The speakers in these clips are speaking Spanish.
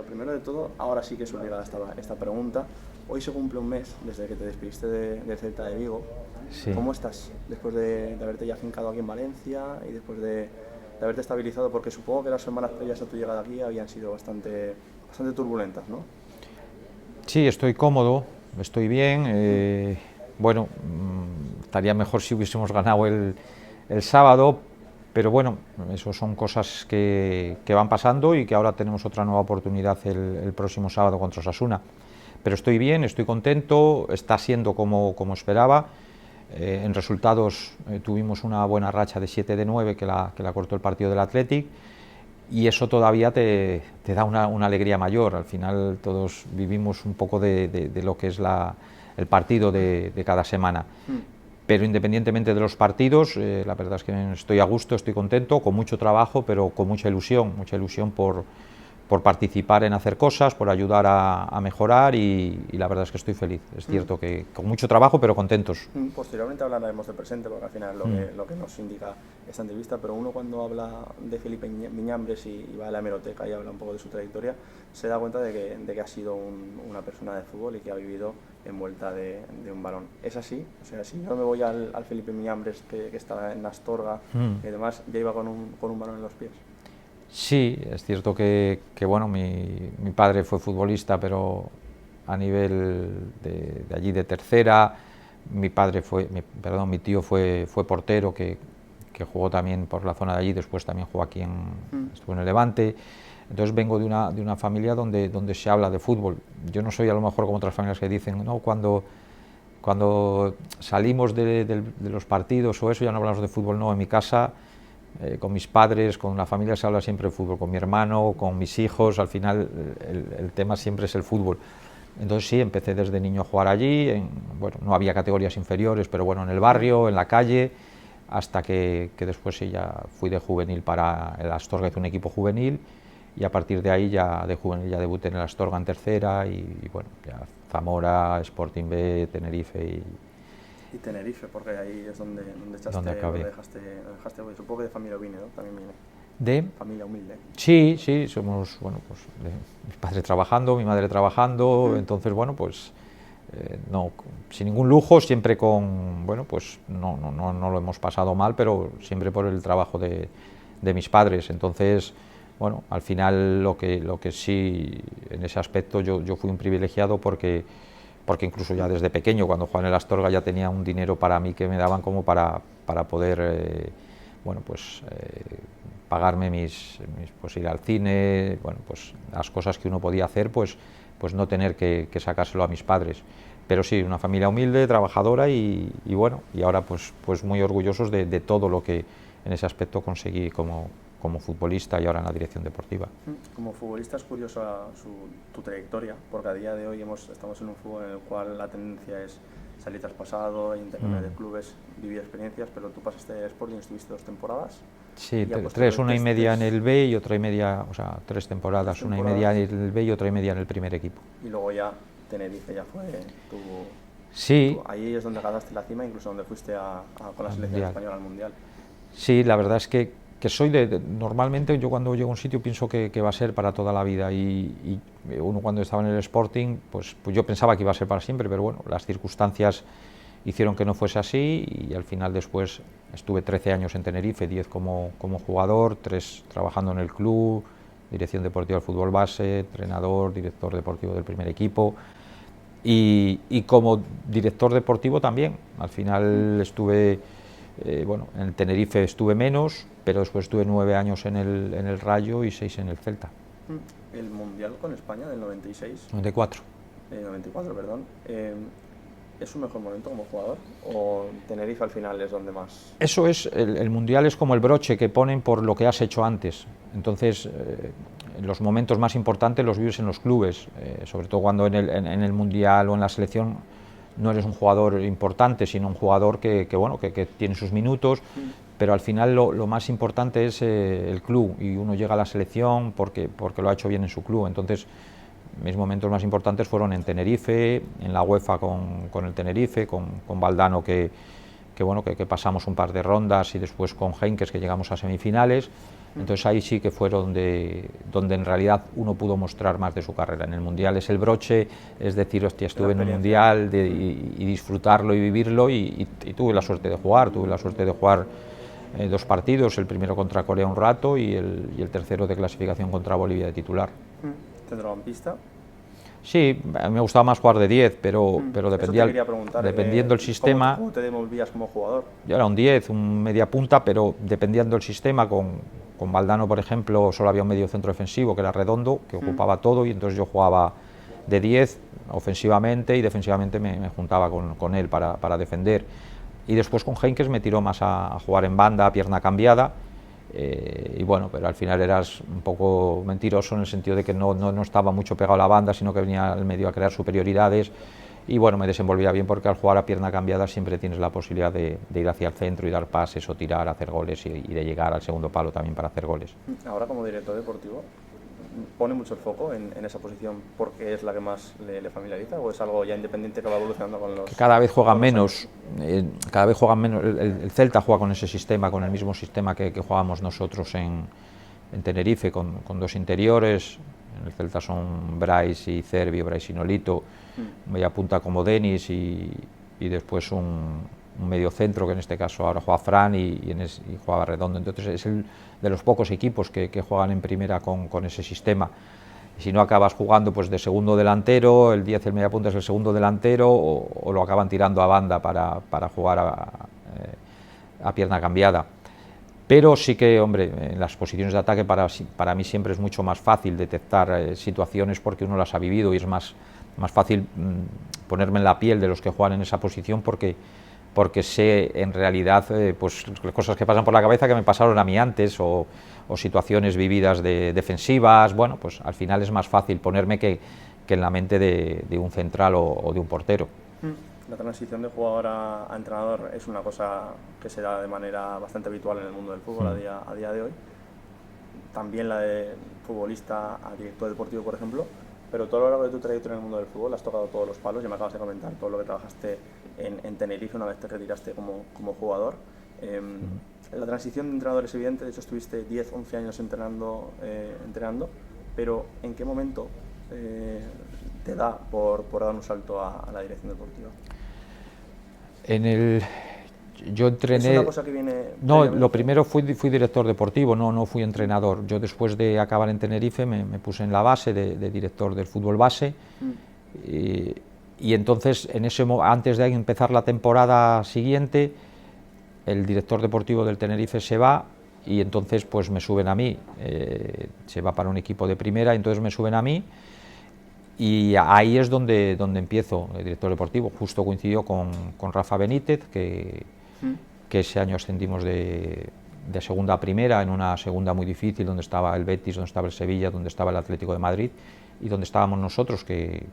lo primero de todo, ahora sí que es obligada esta pregunta. Hoy se cumple un mes desde que te despediste del Celta de Vigo. Sí. ¿Cómo estás después de haberte ya afincado aquí en Valencia y después de haberte estabilizado? Porque supongo que las semanas previas a tu llegada aquí habían sido bastante turbulentas, ¿no? Sí, estoy cómodo, estoy bien. Bueno, estaría mejor si hubiésemos ganado el sábado, pero bueno, eso son cosas que van pasando y que ahora tenemos otra nueva oportunidad el próximo sábado contra Osasuna. Pero estoy bien, estoy contento, está siendo como esperaba. En resultados tuvimos una buena racha de 7 de 9 que la cortó el partido del Athletic, y eso todavía te da una alegría mayor. Al final todos vivimos un poco de lo que es el partido de cada semana. Pero independientemente de los partidos, la verdad es que estoy a gusto, estoy contento, con mucho trabajo, pero con mucha ilusión por participar en hacer cosas, por ayudar a mejorar, y la verdad es que estoy feliz. Es cierto que con mucho trabajo, pero contentos. Posteriormente hablaremos del presente, porque al final lo que nos indica esta entrevista, pero uno cuando habla de Felipe Miñambres y va a la hemeroteca y habla un poco de su trayectoria, se da cuenta de que ha sido una persona de fútbol y que ha vivido envuelta de un balón. ¿Es así? O sea, si yo me voy al Felipe Miñambres que está en Astorga y demás, ya iba con un balón en los pies. Sí, es cierto que bueno, mi padre fue futbolista, pero a nivel de allí de tercera. Mi tío fue portero, que jugó también por la zona de allí, después también jugó aquí estuvo en el Levante. Entonces vengo de una familia donde se habla de fútbol. Yo no soy a lo mejor como otras familias que dicen, no, cuando salimos de los partidos o eso ya no hablamos de fútbol. No, en mi casa, con mis padres, con la familia, se habla siempre de fútbol, con mi hermano, con mis hijos. Al final el tema siempre es el fútbol. Entonces sí, empecé desde niño a jugar allí. Bueno, no había categorías inferiores, pero bueno, en el barrio, en la calle, hasta que después sí, ya fui de juvenil para el Astorga, hice un equipo juvenil, y a partir de ahí ya de juvenil ya debuté en el Astorga en tercera, y bueno, ya Zamora, Sporting B, Tenerife Y Tenerife, porque ahí es donde dejaste, supongo que de familia humilde, ¿no? También viene. ¿De? Familia humilde. Sí, somos, bueno, pues mi padre trabajando, mi madre trabajando, entonces bueno, pues no, sin ningún lujo, siempre bueno, pues no lo hemos pasado mal, pero siempre por el trabajo de mis padres. Entonces, bueno, al final lo que sí, en ese aspecto yo fui un privilegiado, porque incluso ya desde pequeño, cuando jugaba en el Astorga, ya tenía un dinero para mí que me daban como para poder, bueno, pues pagarme pues ir al cine, bueno, pues las cosas que uno podía hacer, pues no tener que sacárselo a mis padres. Pero sí, una familia humilde, trabajadora, y bueno, y ahora pues muy orgullosos de todo lo que en ese aspecto conseguí como futbolista y ahora en la dirección deportiva. Como futbolista es curiosa tu trayectoria, porque a día de hoy estamos en un fútbol en el cual la tendencia es salir traspasado, intercambiar de clubes, vivir experiencias, pero tú pasaste de Sporting, estuviste 2 temporadas. Sí, una y media en el B y otra y media, o sea, 3 temporadas, una y media en el B y otra y media en el primer equipo. Y luego ya Tenerife ya fue sí. Ahí es donde ganaste la cima, incluso donde fuiste con la selección española al Mundial. Sí, la verdad es que soy normalmente yo cuando llego a un sitio pienso que va a ser para toda la vida, y uno cuando estaba en el Sporting pues yo pensaba que iba a ser para siempre, pero bueno, las circunstancias hicieron que no fuese así, y al final después estuve 13 años en Tenerife, 10 como jugador, 3 trabajando en el club, dirección deportiva del fútbol base, entrenador, director deportivo del primer equipo, y como director deportivo también. Al final estuve, bueno, en el Tenerife estuve menos, pero después estuve 9 años en el Rayo y 6 en el Celta. El Mundial con España del 96. 94. 94, perdón. ¿Es su mejor momento como jugador o Tenerife al final es donde más? Eso es, el Mundial es como el broche que ponen por lo que has hecho antes. Entonces, los momentos más importantes los vives en los clubes, sobre todo cuando en el Mundial o en la selección no eres un jugador importante, sino un jugador que tiene sus minutos, pero al final lo más importante es el club, y uno llega a la selección porque lo ha hecho bien en su club. Entonces, mis momentos más importantes fueron en Tenerife, en la UEFA con el Tenerife, con Valdano, que bueno, que pasamos un par de rondas, y después con Henkes, que llegamos a semifinales. Entonces ahí sí que fue donde en realidad uno pudo mostrar más de su carrera. En el Mundial es el broche, es decir, hostia, estuve en un Mundial y disfrutarlo y vivirlo, y tuve la suerte de jugar, 2 partidos, el primero contra Corea un rato y el tercero de clasificación contra Bolivia de titular. ¿Centrocampista? Sí, me gustaba más jugar de 10, pero dependiendo el sistema. ¿Cómo te desenvolvías como jugador? Yo era un 10, un media punta, pero dependiendo del sistema, con Valdano, por ejemplo, solo había un medio centro defensivo que era Redondo, que ocupaba todo, y entonces yo jugaba de 10 ofensivamente, y defensivamente me juntaba con él para defender. Y después con Henkes me tiró más a jugar en banda, a pierna cambiada, y bueno, pero al final eras un poco mentiroso en el sentido de que no estaba mucho pegado a la banda, sino que venía al medio a crear superioridades, y bueno, me desenvolvía bien porque al jugar a pierna cambiada siempre tienes la posibilidad de ir hacia el centro y dar pases o tirar, hacer goles, y de llegar al segundo palo también para hacer goles. Ahora, como director deportivo, ¿pone mucho el foco en esa posición porque es la que más le familiariza, o es algo ya independiente que va evolucionando con los... Cada vez juegan menos, el Celta juega con ese sistema, con el mismo sistema que jugábamos nosotros en Tenerife, con 2 interiores. En el Celta son Brais y Cervi, Brais y Nolito, media punta como Denis, y después un medio centro, que en este caso ahora juega Fran y jugaba Redondo. Entonces es el de los pocos equipos que juegan en primera con ese sistema. Si no acabas jugando pues de segundo delantero, el 10, el media punta es el segundo delantero, o lo acaban tirando a banda para jugar a pierna cambiada. Pero sí que, hombre, en las posiciones de ataque para mí siempre es mucho más fácil detectar situaciones, porque uno las ha vivido, y es más fácil ponerme en la piel de los que juegan en esa posición, porque sé en realidad pues cosas que pasan por la cabeza que me pasaron a mí antes, o situaciones vividas defensivas. Bueno, pues al final es más fácil ponerme que en la mente de un central o de un portero. La transición de jugador a entrenador es una cosa que se da de manera bastante habitual en el mundo del fútbol a día de hoy. También la de futbolista a director deportivo, por ejemplo. Pero todo lo largo de tu trayectoria en el mundo del fútbol has tocado todos los palos. Ya me acabas de comentar todo lo que trabajaste en Tenerife una vez te retiraste como jugador. La transición de entrenador es evidente. De hecho, estuviste 10-11 años entrenando, pero ¿en qué momento te da por dar un salto a la dirección deportiva? Yo entrené... ¿Es una cosa que viene...? No, lo primero fui director deportivo, no fui entrenador. Yo, después de acabar en Tenerife, me puse en la base de director del fútbol base, y entonces antes de empezar la temporada siguiente, el director deportivo del Tenerife se va, y entonces pues me suben a mí. Se va para un equipo de primera, entonces me suben a mí, y ahí es donde empiezo el director deportivo. Justo coincidió con Rafa Benítez, que ese año ascendimos de segunda a primera, en una segunda muy difícil, donde estaba el Betis, donde estaba el Sevilla, donde estaba el Atlético de Madrid, y donde estábamos nosotros, que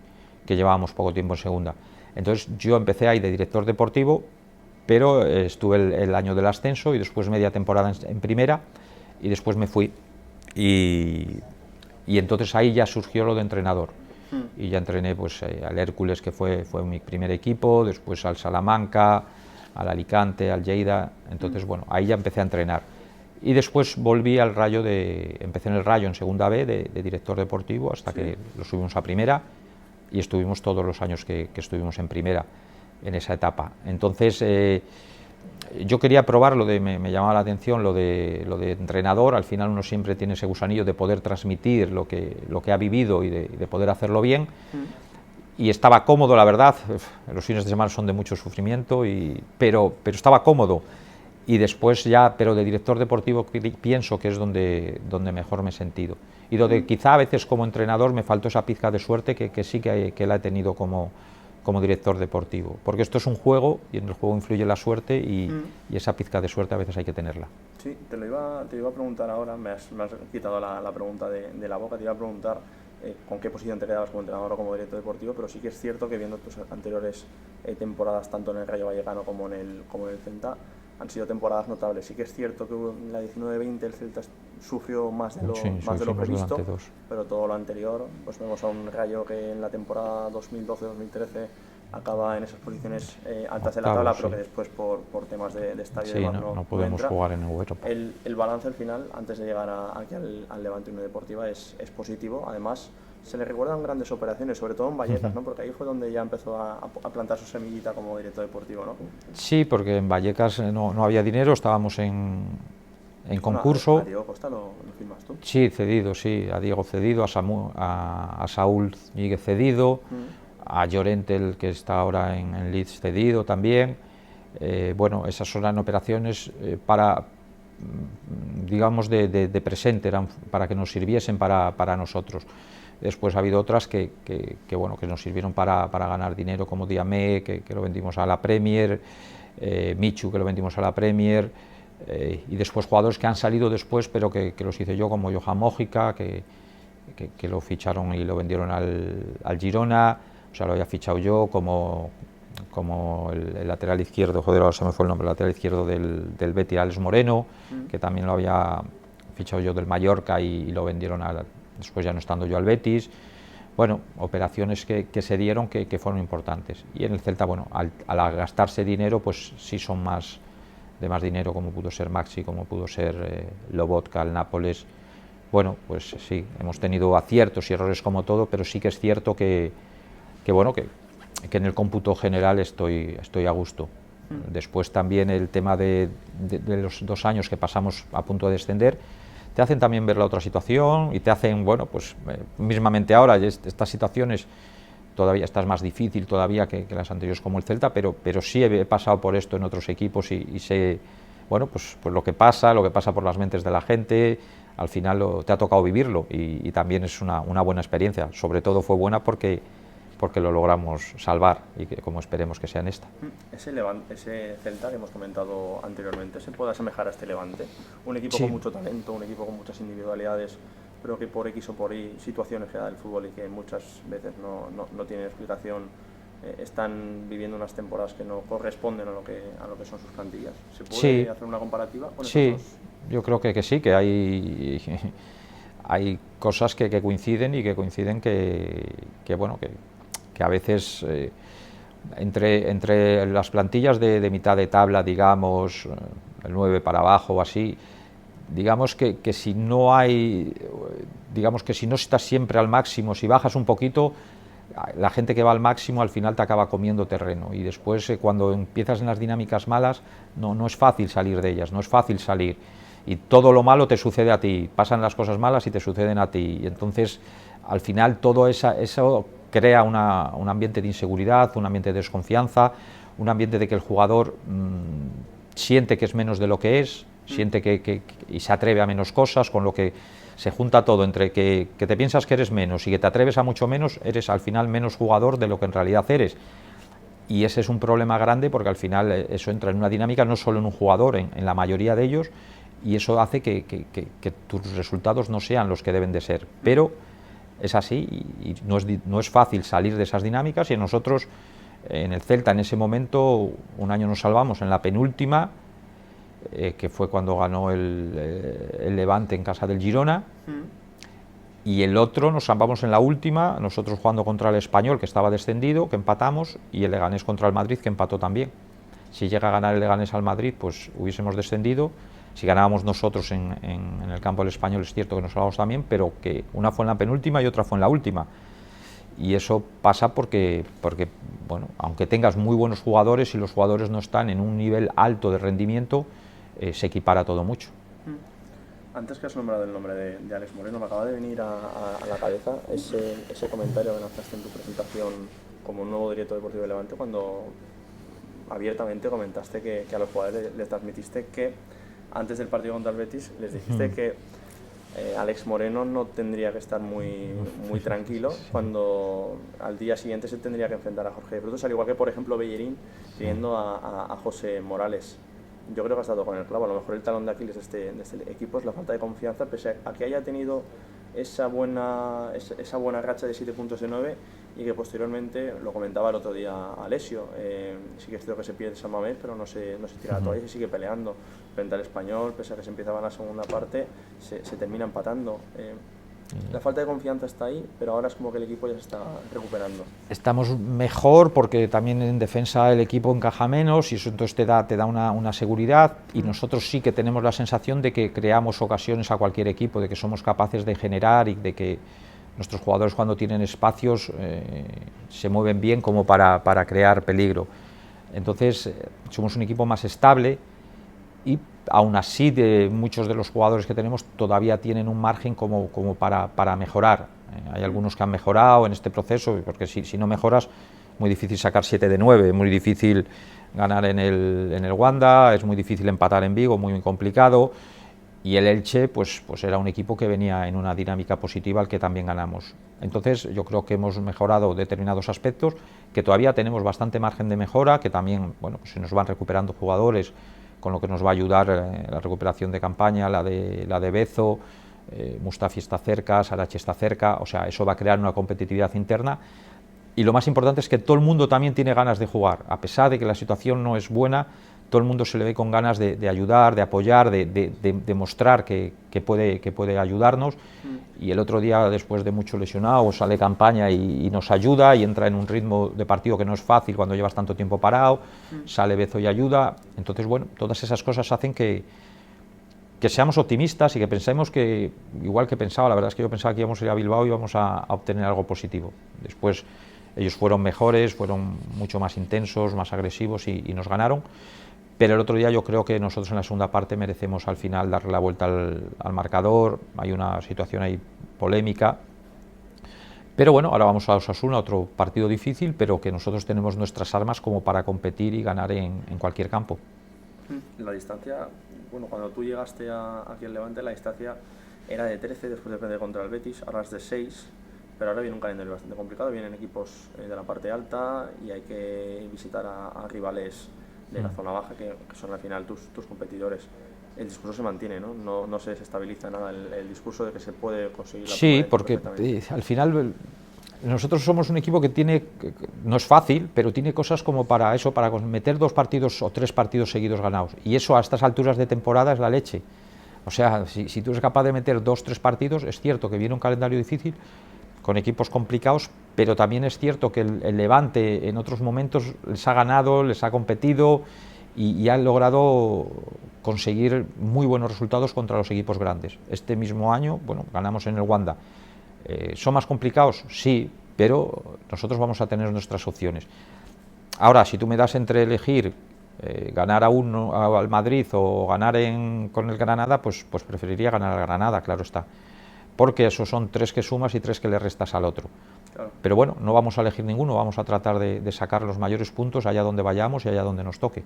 llevábamos poco tiempo en segunda. Entonces yo empecé ahí de director deportivo, pero estuve el año del ascenso, y después media temporada en primera, y después me fui, y entonces ahí ya surgió lo de entrenador. Y ya entrené pues al Hércules, que fue mi primer equipo, después al Salamanca, al Alicante, al Lleida. Entonces bueno, ahí ya empecé a entrenar, y después volví al Rayo, empecé en el Rayo en segunda B de director deportivo, hasta que lo subimos a primera, y estuvimos todos los años que estuvimos en primera en esa etapa. Entonces yo quería probar me llamaba la atención lo de entrenador. Al final uno siempre tiene ese gusanillo de poder transmitir lo que ha vivido, y de poder hacerlo bien. Y estaba cómodo, la verdad. Los fines de semana son de mucho sufrimiento, pero estaba cómodo. Y después ya, pero de director deportivo pienso que es donde mejor me he sentido, y donde quizá a veces como entrenador me faltó esa pizca de suerte que sí que la he tenido como director deportivo, porque esto es un juego, y en el juego influye la suerte, y esa pizca de suerte a veces hay que tenerla. Sí, te iba a preguntar ahora, me has quitado la pregunta de la boca. Te iba a preguntar con qué posición te quedabas como entrenador o como director deportivo, pero sí que es cierto que viendo tus anteriores temporadas, tanto en el Rayo Vallecano como en el Celta, han sido temporadas notables. Sí que es cierto que en la 19-20 el Celta sufrió más de lo previsto, pero todo lo anterior, pues vemos a un Rayo que en la temporada 2012-2013 acaba en esas posiciones altas de la tabla, pero que después por temas de estadio sí, no podemos jugar en Europa. El balance al final, antes de llegar aquí al Levante Unión Deportiva, es positivo. Además, se le recuerdan grandes operaciones, sobre todo en Vallecas, ¿no? Porque ahí fue donde ya empezó a plantar su semillita como director deportivo, ¿no? Sí, porque en Vallecas no había dinero, estábamos en concurso. A Diego Costa lo firmas tú. Sí, cedido, sí, a Diego cedido, a Saúl Ñíguez cedido, a Llorente, que está ahora en Leeds, cedido también. Bueno, esas eran operaciones para, digamos, de presente, eran para que nos sirviesen para nosotros. Después ha habido otras que nos sirvieron para ganar dinero, como Diamé, que lo vendimos a la Premier, Michu, que lo vendimos a la Premier, y después jugadores que han salido después, pero que los hice yo, como Johan Mójica, que lo ficharon y lo vendieron al Girona, o sea, lo había fichado yo, como el lateral izquierdo, joder, ahora se me fue el nombre, el lateral izquierdo del Betis, Alex Moreno, que también lo había fichado yo del Mallorca y lo vendieron después ya no estando yo al Betis. Bueno, operaciones que se dieron que fueron importantes. Y en el Celta, bueno, al gastarse dinero, pues sí son de más dinero, como pudo ser Maxi, como pudo ser Lobotka, el Nápoles. Bueno, pues sí, hemos tenido aciertos y errores como todo, pero sí que es cierto que en el cómputo general estoy a gusto. Después también el tema de los 2 años que pasamos a punto de descender, te hacen también ver la otra situación y te hacen, bueno, pues mismamente ahora, estas situaciones todavía estás más difícil todavía que las anteriores como el Celta, pero sí he pasado por esto en otros equipos y sé, bueno, pues lo que pasa por las mentes de la gente, al final te ha tocado vivirlo y también es una buena experiencia. Sobre todo fue buena porque lo logramos salvar y que, como esperemos que sea en esta. Ese Celta que hemos comentado anteriormente, ¿se puede asemejar a este Levante? Un equipo con mucho talento, un equipo con muchas individualidades, pero que por X o por Y situaciones que da el fútbol y que muchas veces no tienen explicación, están viviendo unas temporadas que no corresponden a lo que son sus plantillas. ¿Se puede hacer una comparativa con esos dos? Yo creo que sí, que hay cosas que coinciden y que coinciden que a veces entre las plantillas de mitad de tabla, digamos, el 9 para abajo o así, digamos que si no estás siempre al máximo, si bajas un poquito, la gente que va al máximo al final te acaba comiendo terreno y después cuando empiezas en las dinámicas malas no es fácil salir de ellas, no es fácil salir y todo lo malo te sucede a ti, pasan las cosas malas y te suceden a ti y entonces al final todo eso crea un ambiente de inseguridad, un ambiente de desconfianza, un ambiente de que el jugador siente que es menos de lo que es, siente y se atreve a menos cosas, con lo que se junta todo entre que te piensas que eres menos y que te atreves a mucho menos, eres al final menos jugador de lo que en realidad eres. Y ese es un problema grande porque al final eso entra en una dinámica no solo en un jugador, en la mayoría de ellos, y eso hace que tus resultados no sean los que deben de ser. Pero es así y no es fácil salir de esas dinámicas y nosotros en el Celta en ese momento un año nos salvamos en la penúltima, que fue cuando ganó el Levante en casa del Girona, y el otro nos salvamos en la última, nosotros jugando contra el Español, que estaba descendido, que empatamos, y el Leganés contra el Madrid, que empató también. Si llega a ganar el Leganés al Madrid, pues hubiésemos descendido. Si ganábamos nosotros en el campo del Español, es cierto que nos salvamos también, pero que una fue en la penúltima y otra fue en la última. Y eso pasa porque bueno, aunque tengas muy buenos jugadores, si los jugadores no están en un nivel alto de rendimiento, se equipara todo mucho. Antes que has nombrado el nombre de Alex Moreno, me acaba de venir a la cabeza ese comentario que lanzaste en tu presentación como nuevo director deportivo de Levante, cuando abiertamente comentaste que a los jugadores les transmitiste que antes del partido contra el Betis les dijiste que Alex Moreno no tendría que estar muy tranquilo cuando al día siguiente se tendría que enfrentar a Jorge de Frutos, al igual que por ejemplo Bellerín pidiendo a José Morales. Yo creo que has dado con el clavo. A lo mejor el talón de Aquiles de este equipo es la falta de confianza, pese a que haya tenido esa buena racha de 7 puntos de 9 y que posteriormente, lo comentaba el otro día Alessio, sí que es cierto que se pierde San Mamés, pero no se tira la toalla y se sigue peleando frente al Español, pese a que se empezaba en la segunda parte, se termina empatando. La falta de confianza está ahí, pero ahora es como que el equipo ya se está recuperando. Estamos mejor porque también en defensa el equipo encaja menos y eso entonces te da una seguridad, y nosotros sí que tenemos la sensación de que creamos ocasiones a cualquier equipo, de que somos capaces de generar y de que nuestros jugadores cuando tienen espacios se mueven bien como para crear peligro. Entonces somos un equipo más estable y aún así muchos de los jugadores que tenemos todavía tienen un margen como para mejorar. Hay algunos que han mejorado en este proceso, porque si no mejoras, muy difícil sacar 7 de 9, muy difícil ganar en el Wanda, es muy difícil empatar en Vigo, muy complicado, y el Elche pues era un equipo que venía en una dinámica positiva al que también ganamos. Entonces yo creo que hemos mejorado determinados aspectos, que todavía tenemos bastante margen de mejora, que también, bueno, pues se nos van recuperando jugadores, con lo que nos va a ayudar la recuperación de Campaña, la de Bezo, Mustafi está cerca, Sarache está cerca, o sea, eso va a crear una competitividad interna, y lo más importante es que todo el mundo también tiene ganas de jugar, a pesar de que la situación no es buena, todo el mundo se le ve con ganas de ayudar, de apoyar, de mostrar que puede ayudarnos, y el otro día, después de mucho lesionado, sale Campaña y nos ayuda y entra en un ritmo de partido que no es fácil cuando llevas tanto tiempo parado, sale Bezo y ayuda. Entonces, bueno, todas esas cosas hacen que seamos optimistas y que pensemos que, igual que pensaba, la verdad es que yo pensaba que íbamos a ir a Bilbao y íbamos a obtener algo positivo. Después ellos fueron mejores, fueron mucho más intensos, más agresivos y nos ganaron. Pero el otro día yo creo que nosotros en la segunda parte merecemos al final darle la vuelta al marcador, hay una situación ahí polémica, pero bueno, ahora vamos a Osasuna, otro partido difícil, pero que nosotros tenemos nuestras armas como para competir y ganar en cualquier campo. La distancia, bueno, cuando tú llegaste aquí al Levante, la distancia era de 13 después de perder contra el Betis, ahora es de 6, pero ahora viene un calendario bastante complicado, vienen equipos de la parte alta y hay que visitar a rivales de la zona baja, que son al final tus competidores. El discurso se mantiene, ¿no? No se desestabiliza nada el discurso de que se puede conseguir la Sí, porque al final nosotros somos un equipo que no es fácil, pero tiene cosas como para meter 2 partidos o 3 partidos seguidos ganados, y eso a estas alturas de temporada es la leche. O sea, si tú eres capaz de meter 2 o 3 partidos, es cierto que viene un calendario difícil, con equipos complicados, pero también es cierto que el Levante en otros momentos les ha ganado, les ha competido y han logrado conseguir muy buenos resultados contra los equipos grandes. Este mismo año, bueno, ganamos en el Wanda. ¿Son más complicados? Sí, pero nosotros vamos a tener nuestras opciones. Ahora, si tú me das entre elegir ganar al Madrid o ganar con el Granada, pues preferiría ganar al Granada, claro está. Porque esos son 3 que sumas y 3 que le restas al otro. Claro. Pero bueno, no vamos a elegir ninguno, vamos a tratar de sacar los mayores puntos allá donde vayamos y allá donde nos toque.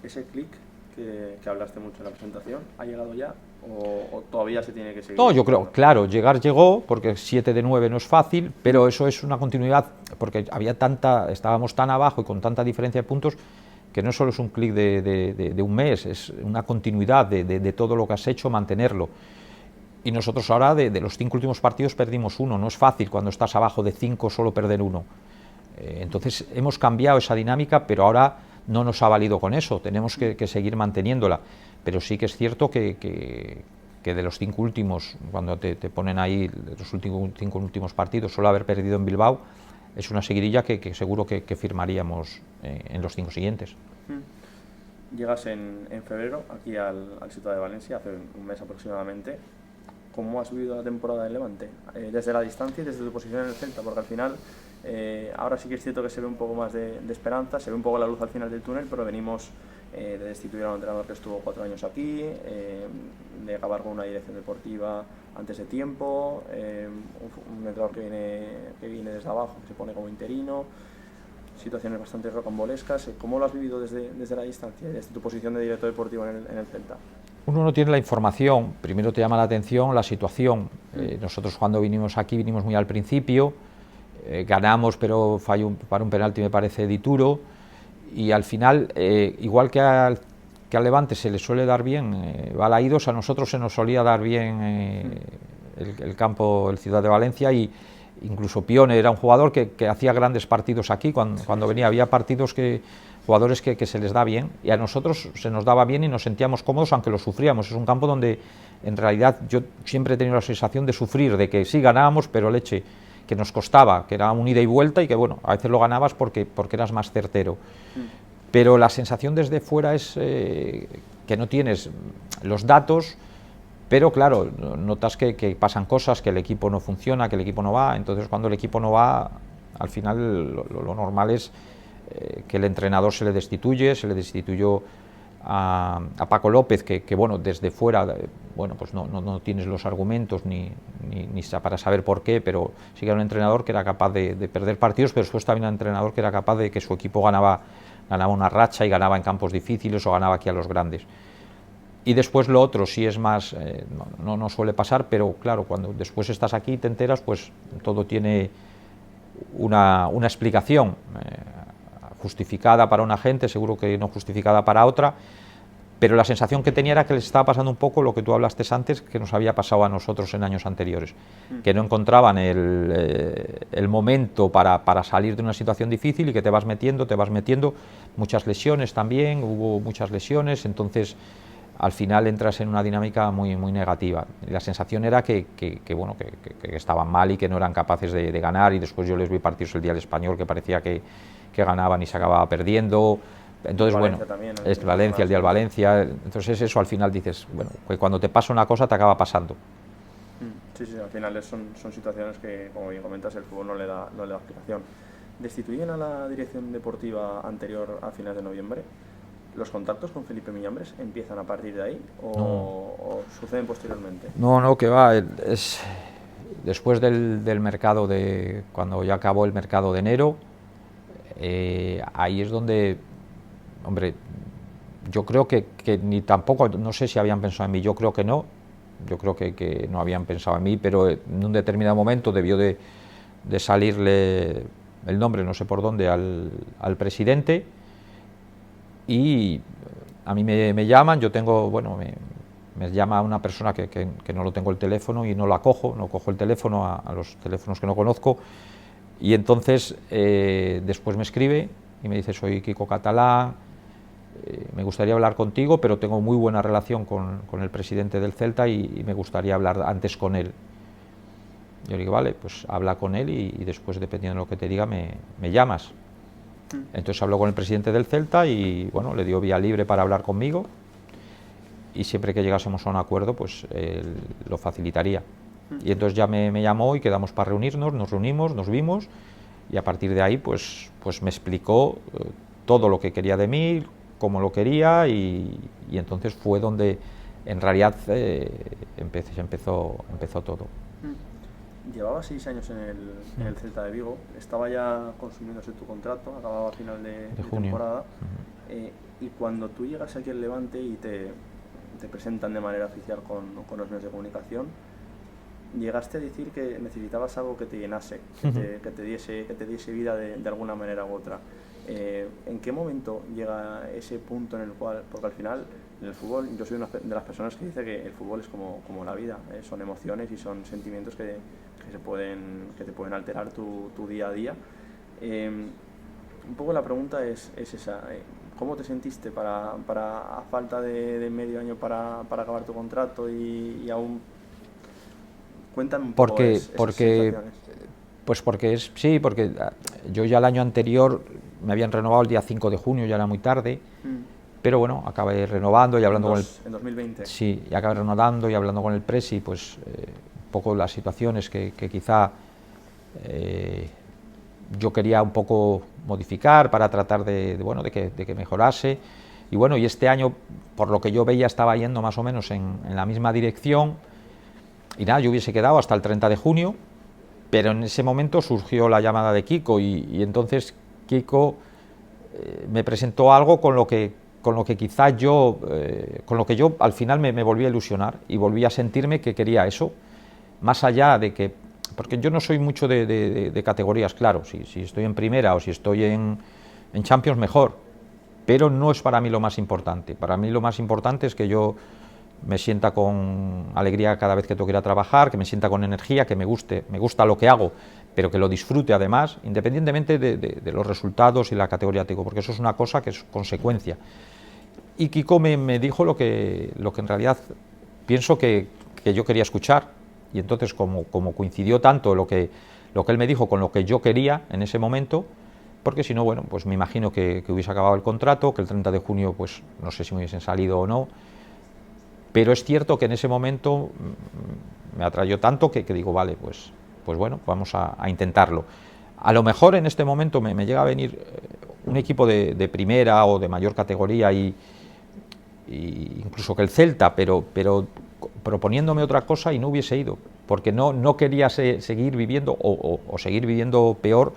¿Ese clic que hablaste mucho en la presentación ha llegado ya o todavía se tiene que seguir? No, yo creo, claro, llegar llegó, porque 7 de 9 no es fácil, pero eso es una continuidad, porque estábamos tan abajo y con tanta diferencia de puntos, que no solo es un clic de un mes, es una continuidad de todo lo que has hecho, mantenerlo. Y nosotros ahora de los 5 últimos partidos perdimos 1, no es fácil cuando estás abajo de 5 solo perder 1. Entonces hemos cambiado esa dinámica, pero ahora no nos ha valido con eso, tenemos que seguir manteniéndola. Pero sí que es cierto que de los 5 últimos, cuando te ponen ahí los 5 últimos partidos, solo haber perdido en Bilbao, es una seguidilla que seguro que firmaríamos en los 5 siguientes. Llegas en febrero aquí al Ciutat de Valencia, hace un mes aproximadamente. ¿Cómo has vivido la temporada del Levante? Desde la distancia y desde tu posición en el Celta, porque al final, ahora sí que es cierto que se ve un poco más de esperanza, se ve un poco la luz al final del túnel, pero venimos de destituir a un entrenador que estuvo 4 años aquí, de acabar con una dirección deportiva antes de tiempo, un entrenador que viene desde abajo, que se pone como interino, situaciones bastante rocambolescas. ¿Cómo lo has vivido desde la distancia, desde tu posición de director deportivo en el Celta? Uno no tiene la información, primero te llama la atención la situación. Nosotros cuando vinimos aquí vinimos muy al principio, ganamos pero falló para un penalti me parece Dituro, y al final, igual que al Levante se le suele dar bien Balaídos, a nosotros se nos solía dar bien el campo, el Ciutat de Valencia, y incluso Pione era un jugador que hacía grandes partidos aquí, cuando venía había partidos jugadores que se les da bien, y a nosotros se nos daba bien y nos sentíamos cómodos aunque lo sufríamos. Es un campo donde en realidad yo siempre he tenido la sensación de sufrir, de que sí ganábamos, pero leche, que nos costaba, que era un ida y vuelta y que bueno, a veces lo ganabas porque eras más certero. Pero la sensación desde fuera es que no tienes los datos, pero claro, notas que pasan cosas, que el equipo no funciona, que el equipo no va. Entonces cuando el equipo no va, al final lo normal es que el entrenador se le destituyó a Paco López, que bueno, desde fuera, bueno, pues no tienes los argumentos ni para saber por qué, pero sí que era un entrenador que era capaz de perder partidos, pero después también era un entrenador que era capaz de que su equipo ganaba una racha y ganaba en campos difíciles o ganaba aquí a los grandes. Y después lo otro sí es más, no suele pasar, pero claro, cuando después estás aquí y te enteras, pues todo tiene una explicación justificada para una gente, seguro que no justificada para otra, pero la sensación que tenía era que les estaba pasando un poco lo que tú hablaste antes, que nos había pasado a nosotros en años anteriores, que no encontraban el momento para salir de una situación difícil y que te vas metiendo, muchas lesiones también, hubo muchas lesiones, entonces al final entras en una dinámica muy negativa. Y la sensación era que estaban mal y que no eran capaces de ganar, y después yo les vi partidos el día del Español que parecía que ganaban y se acababa perdiendo. Entonces, Valencia bueno, también, es Valencia, el día del Valencia, entonces eso al final dices, bueno, que cuando te pasa una cosa te acaba pasando. Sí, al final son situaciones que, como bien comentas, el fútbol no le da explicación. ¿Destituyen a la dirección deportiva anterior a finales de noviembre? ¿Los contactos con Felipe Miñambres empiezan a partir de ahí o suceden posteriormente? No, que va, es después del mercado cuando ya acabó el mercado de enero, ahí es donde, hombre, yo creo que ni tampoco, no sé si habían pensado en mí, yo creo que no habían pensado en mí, pero en un determinado momento debió de salirle el nombre, no sé por dónde, al presidente, y a mí me llaman, yo tengo, bueno, me llama una persona que no lo tengo el teléfono y no cojo el teléfono a los teléfonos que no conozco, y entonces después me escribe y me dice: soy Kiko Catalán, me gustaría hablar contigo, pero tengo muy buena relación con el presidente del Celta y me gustaría hablar antes con él. Yo le digo: vale, pues habla con él y después, dependiendo de lo que te diga, me llamas. Entonces habló con el presidente del Celta y bueno, le dio vía libre para hablar conmigo, y siempre que llegásemos a un acuerdo, pues lo facilitaría. Y entonces ya me llamó y quedamos para reunirnos, nos reunimos, nos vimos, y a partir de ahí pues me explicó todo lo que quería de mí, cómo lo quería, y entonces fue donde en realidad empezó todo. Llevaba 6 años en el Celta de Vigo, estaba ya consumiéndose tu contrato, acababa a final de junio. Temporada, y cuando tú llegas aquí al Levante y te presentan de manera oficial con los medios de comunicación, llegaste a decir que necesitabas algo que te llenase, que te diese vida de alguna manera u otra. ¿En qué momento llega ese punto en el cual, porque al final en el fútbol, yo soy una de las personas que dice que el fútbol es como la vida, son emociones y son sentimientos que te pueden alterar tu día a día? Un poco la pregunta es esa, ¿cómo te sentiste a falta de medio año para acabar tu contrato y aún? Cuéntame un poco esas sensaciones. Pues porque yo ya el año anterior me habían renovado el día 5 de junio, ya era muy tarde, pero bueno, acabé renovando y hablando en 2020. Sí, y acabé renovando y hablando con el presi, pues un poco las situaciones que quizá yo quería un poco modificar para tratar de que mejorase, y bueno, y este año, por lo que yo veía, estaba yendo más o menos en la misma dirección, y nada, yo hubiese quedado hasta el 30 de junio, pero en ese momento surgió la llamada de Kiko, y entonces Kiko me presentó algo con lo que quizá yo al final me volví a ilusionar y volví a sentirme que quería eso, más allá de que, porque yo no soy mucho de categorías, claro, si estoy en primera o si estoy en Champions, mejor, pero no es para mí lo más importante. Para mí lo más importante es que yo me sienta con alegría cada vez que tengo que ir a trabajar, que me sienta con energía, que me gusta lo que hago, pero que lo disfrute además, independientemente de los resultados y la categoría técnica, porque eso es una cosa que es consecuencia. Y Kiko me dijo lo que en realidad pienso que yo quería escuchar, y entonces como coincidió tanto lo que él me dijo con lo que yo quería en ese momento, porque si no, bueno, pues me imagino que hubiese acabado el contrato, que el 30 de junio, pues no sé si me hubiesen salido o no, pero es cierto que en ese momento me atrayó tanto que digo, vale, pues bueno, vamos a intentarlo. A lo mejor en este momento me llega a venir un equipo de primera o de mayor categoría y incluso que el Celta, pero proponiéndome otra cosa y no hubiese ido, porque no quería seguir viviendo o seguir viviendo peor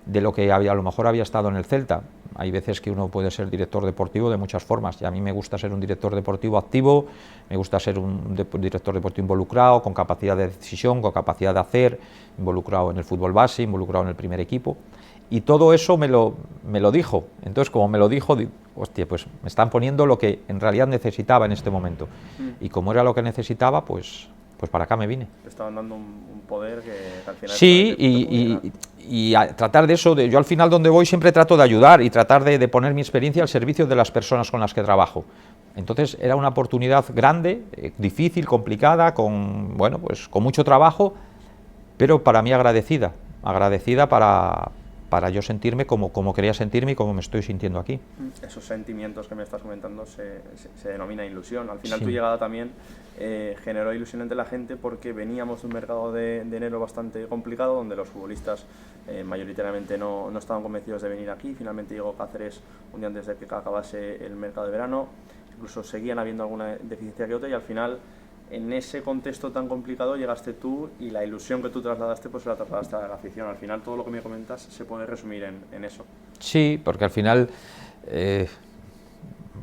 de lo que a lo mejor había estado en el Celta. Hay veces que uno puede ser director deportivo de muchas formas, y a mí me gusta ser un director deportivo activo, me gusta ser un director deportivo involucrado, con capacidad de decisión, con capacidad de hacer, involucrado en el fútbol base, involucrado en el primer equipo, y todo eso me lo dijo. Entonces, como me lo dijo, hostia, pues me están poniendo lo que en realidad necesitaba en este momento, y como era lo que necesitaba, pues para acá me vine. Te estaban dando un poder que al final... Sí, y a tratar de eso, yo al final donde voy siempre trato de ayudar y tratar de poner mi experiencia al servicio de las personas con las que trabajo. Entonces era una oportunidad grande, difícil, complicada, con mucho trabajo, pero para mí agradecida para yo sentirme como quería sentirme y como me estoy sintiendo aquí. Esos sentimientos que me estás comentando se denomina ilusión. Al final Sí. Tu llegada también generó ilusión entre la gente, porque veníamos de un mercado de enero bastante complicado, donde los futbolistas mayoritariamente no estaban convencidos de venir aquí. Finalmente llegó Cáceres un día antes de que acabase el mercado de verano, incluso seguían habiendo alguna deficiencia que otra, y al final, en ese contexto tan complicado, llegaste tú, y la ilusión que tú trasladaste, pues la trasladaste a la afición. Al final todo lo que me comentas se puede resumir en eso. Sí, porque al final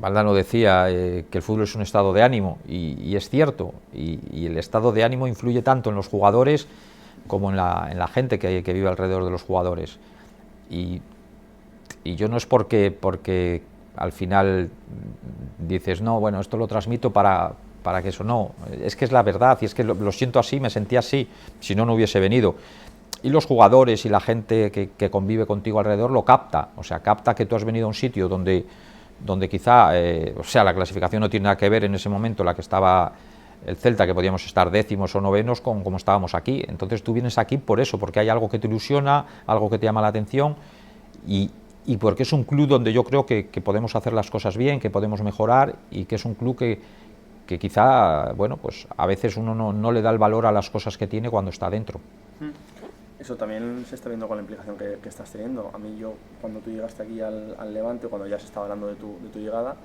Valdano decía que el fútbol es un estado de ánimo, y es cierto, y el estado de ánimo influye tanto en los jugadores como en la gente que vive alrededor de los jugadores. Y yo no es porque al final dices, no, bueno, esto lo transmito para que eso, no, es que es la verdad, y es que lo siento así, me sentí así, si no hubiese venido. Y los jugadores y la gente que convive contigo alrededor lo capta, o sea, capta que tú has venido a un sitio donde quizá, la clasificación no tiene nada que ver en ese momento la que estaba el Celta, que podíamos estar décimos o novenos con como estábamos aquí. Entonces tú vienes aquí por eso, porque hay algo que te ilusiona, algo que te llama la atención, y porque es un club donde yo creo que podemos hacer las cosas bien, que podemos mejorar, y que es un club que quizá, pues a veces uno no le da el valor a las cosas que tiene cuando está dentro. Eso también se está viendo con la implicación que estás teniendo. A mí, cuando tú llegaste aquí al Levante, cuando ya se estaba hablando de tu llegada,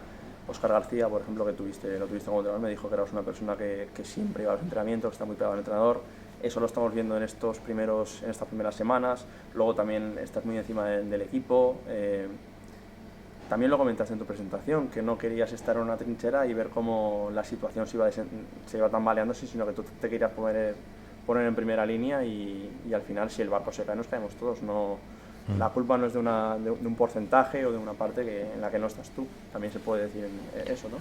Óscar García, por ejemplo, que lo tuviste como entrenador, me dijo que eras una persona que siempre iba a los entrenamientos, que está muy pegado al entrenador. Eso lo estamos viendo en estas primeras semanas. Luego también estás muy encima del equipo. También lo comentaste en tu presentación, que no querías estar en una trinchera y ver cómo la situación se iba tambaleándose, sino que tú te querías poner en primera línea, y al final, si el barco se cae, nos caemos todos. La culpa no es de un porcentaje o de una parte en la que no estás tú. También se puede decir eso, ¿no?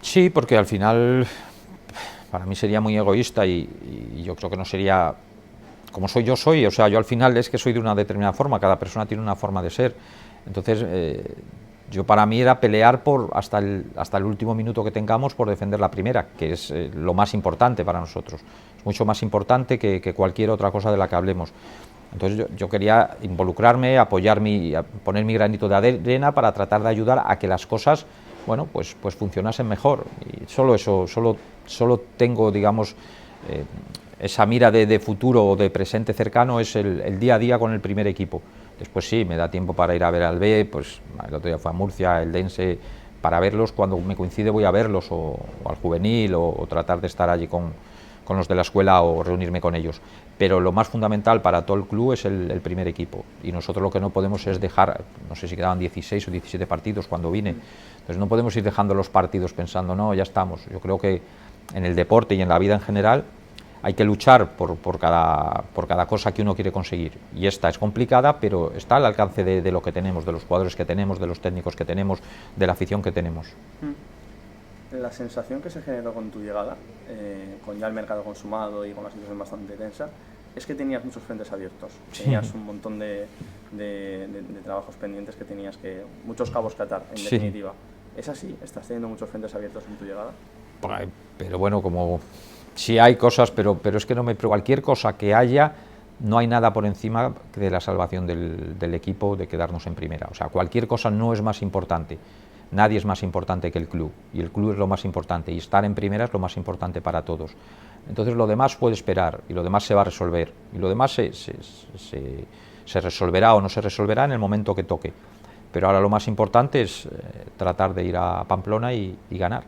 Sí, porque al final para mí sería muy egoísta, y yo creo que no sería como soy, o sea, yo al final es que soy de una determinada forma, cada persona tiene una forma de ser. Entonces yo, para mí, era pelear hasta el último minuto que tengamos por defender la primera, que es lo más importante para nosotros. Es mucho más importante que cualquier otra cosa de la que hablemos. Entonces yo quería involucrarme, poner mi granito de arena para tratar de ayudar a que las cosas, pues funcionasen mejor. Y solo eso, solo tengo, digamos, esa mira de futuro o de presente cercano, es el día a día con el primer equipo. Después sí, me da tiempo para ir a ver al B, pues el otro día fue a Murcia, el Dense, para verlos, cuando me coincide voy a verlos, o al juvenil, o tratar de estar allí con los de la escuela, o reunirme con ellos. Pero lo más fundamental para todo el club es el primer equipo, y nosotros lo que no podemos es dejar, no sé si quedaban 16 o 17 partidos cuando vine, entonces no podemos ir dejando los partidos pensando, no, ya estamos. Yo creo que en el deporte y en la vida en general hay que luchar por cada cosa que uno quiere conseguir, y esta es complicada, pero está al alcance de lo que tenemos, de los jugadores que tenemos, de los técnicos que tenemos, de la afición que tenemos. La sensación que se generó con tu llegada, con ya el mercado consumado y con la situación bastante tensa, es que tenías muchos frentes abiertos, Sí. tenías un montón de trabajos pendientes que tenías muchos cabos que atar, en Sí. definitiva. ¿Es así? ¿Estás teniendo muchos frentes abiertos en tu llegada? Pero bueno, como sí hay cosas, pero es que no me... Cualquier cosa que haya, no hay nada por encima de la salvación del equipo, de quedarnos en primera. O sea, cualquier cosa no es más importante. Nadie es más importante que el club, y el club es lo más importante, y estar en primera es lo más importante para todos. Entonces lo demás puede esperar, y lo demás se va a resolver, y lo demás se resolverá o no se resolverá en el momento que toque. Pero ahora lo más importante es tratar de ir a Pamplona y ganar.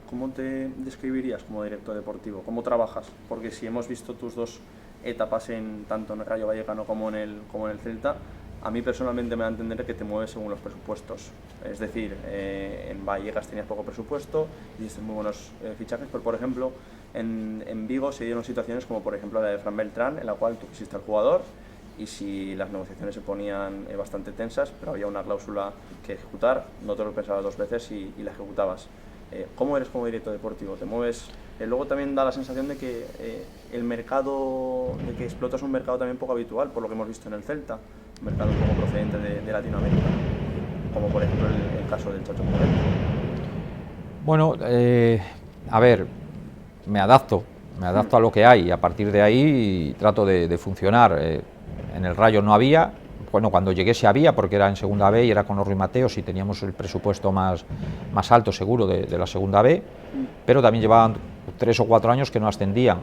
¿Cómo te describirías como director deportivo? ¿Cómo trabajas? Porque si hemos visto tus dos etapas tanto en el Rayo Vallecano como en el Celta, a mí personalmente me da a entender que te mueves según los presupuestos. Es decir, en Vallecas tenías poco presupuesto, hiciste muy buenos fichajes, pero por ejemplo en Vigo se dieron situaciones como por ejemplo la de Fran Beltrán, en la cual tú quisiste al jugador, y si las negociaciones se ponían bastante tensas, pero había una cláusula que ejecutar, no te lo pensabas dos veces y la ejecutabas. ¿Cómo eres como director deportivo? ¿Te mueves? Luego también da la sensación de que el mercado, de que explotas un mercado también poco habitual, por lo que hemos visto en el Celta, un mercado un poco procedente de Latinoamérica, como por ejemplo el caso del Chacho Moreno. Bueno, a ver, me adapto a lo que hay, y a partir de ahí trato de funcionar. En el Rayo no había, bueno, cuando llegué sí había, porque era en segunda B y era con los Ruiz Mateos y teníamos el presupuesto más alto seguro de la segunda B, pero también llevaban 3 o 4 años que no ascendían,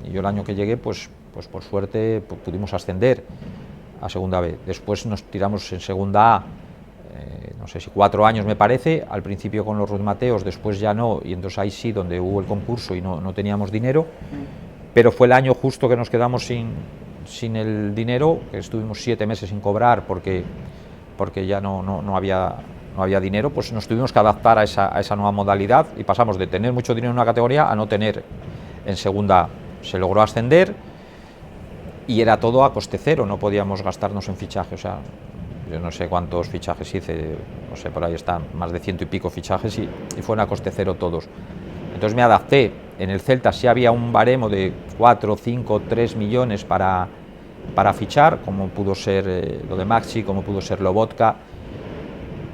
y yo el año que llegué, pues por suerte pudimos ascender a segunda B. Después nos tiramos en segunda A, no sé si 4 años me parece, al principio con los Ruiz Mateos, después ya no, y entonces ahí sí donde hubo el concurso y no teníamos dinero, pero fue el año justo que nos quedamos sin el dinero, que estuvimos 7 meses sin cobrar porque ya no había dinero. Pues nos tuvimos que adaptar a esa nueva modalidad, y pasamos de tener mucho dinero en una categoría a no tener en segunda. Se logró ascender y era todo a coste cero, no podíamos gastarnos en fichaje. O sea, yo no sé cuántos fichajes hice, no sé, por ahí están, más de 100 y pico fichajes, y fueron a coste cero todos. Entonces me adapté. En el Celta sí había un baremo de 4, 5, 3 millones para fichar, como pudo ser lo de Maxi, como pudo ser Lobotka.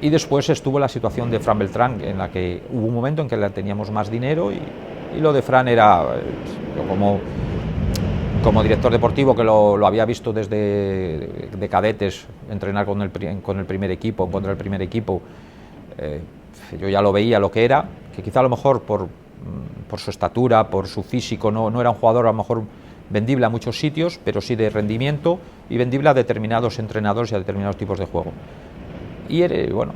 Y después estuvo la situación de Fran Beltrán, en la que hubo un momento en que teníamos más dinero, y lo de Fran era, yo como director deportivo, que lo había visto desde de cadetes, entrenar con el primer equipo, contra el primer equipo, yo ya lo veía lo que era, que quizá a lo mejor por su estatura, por su físico, no era un jugador a lo mejor vendible a muchos sitios, pero sí de rendimiento, y vendible a determinados entrenadores y a determinados tipos de juego. Y bueno,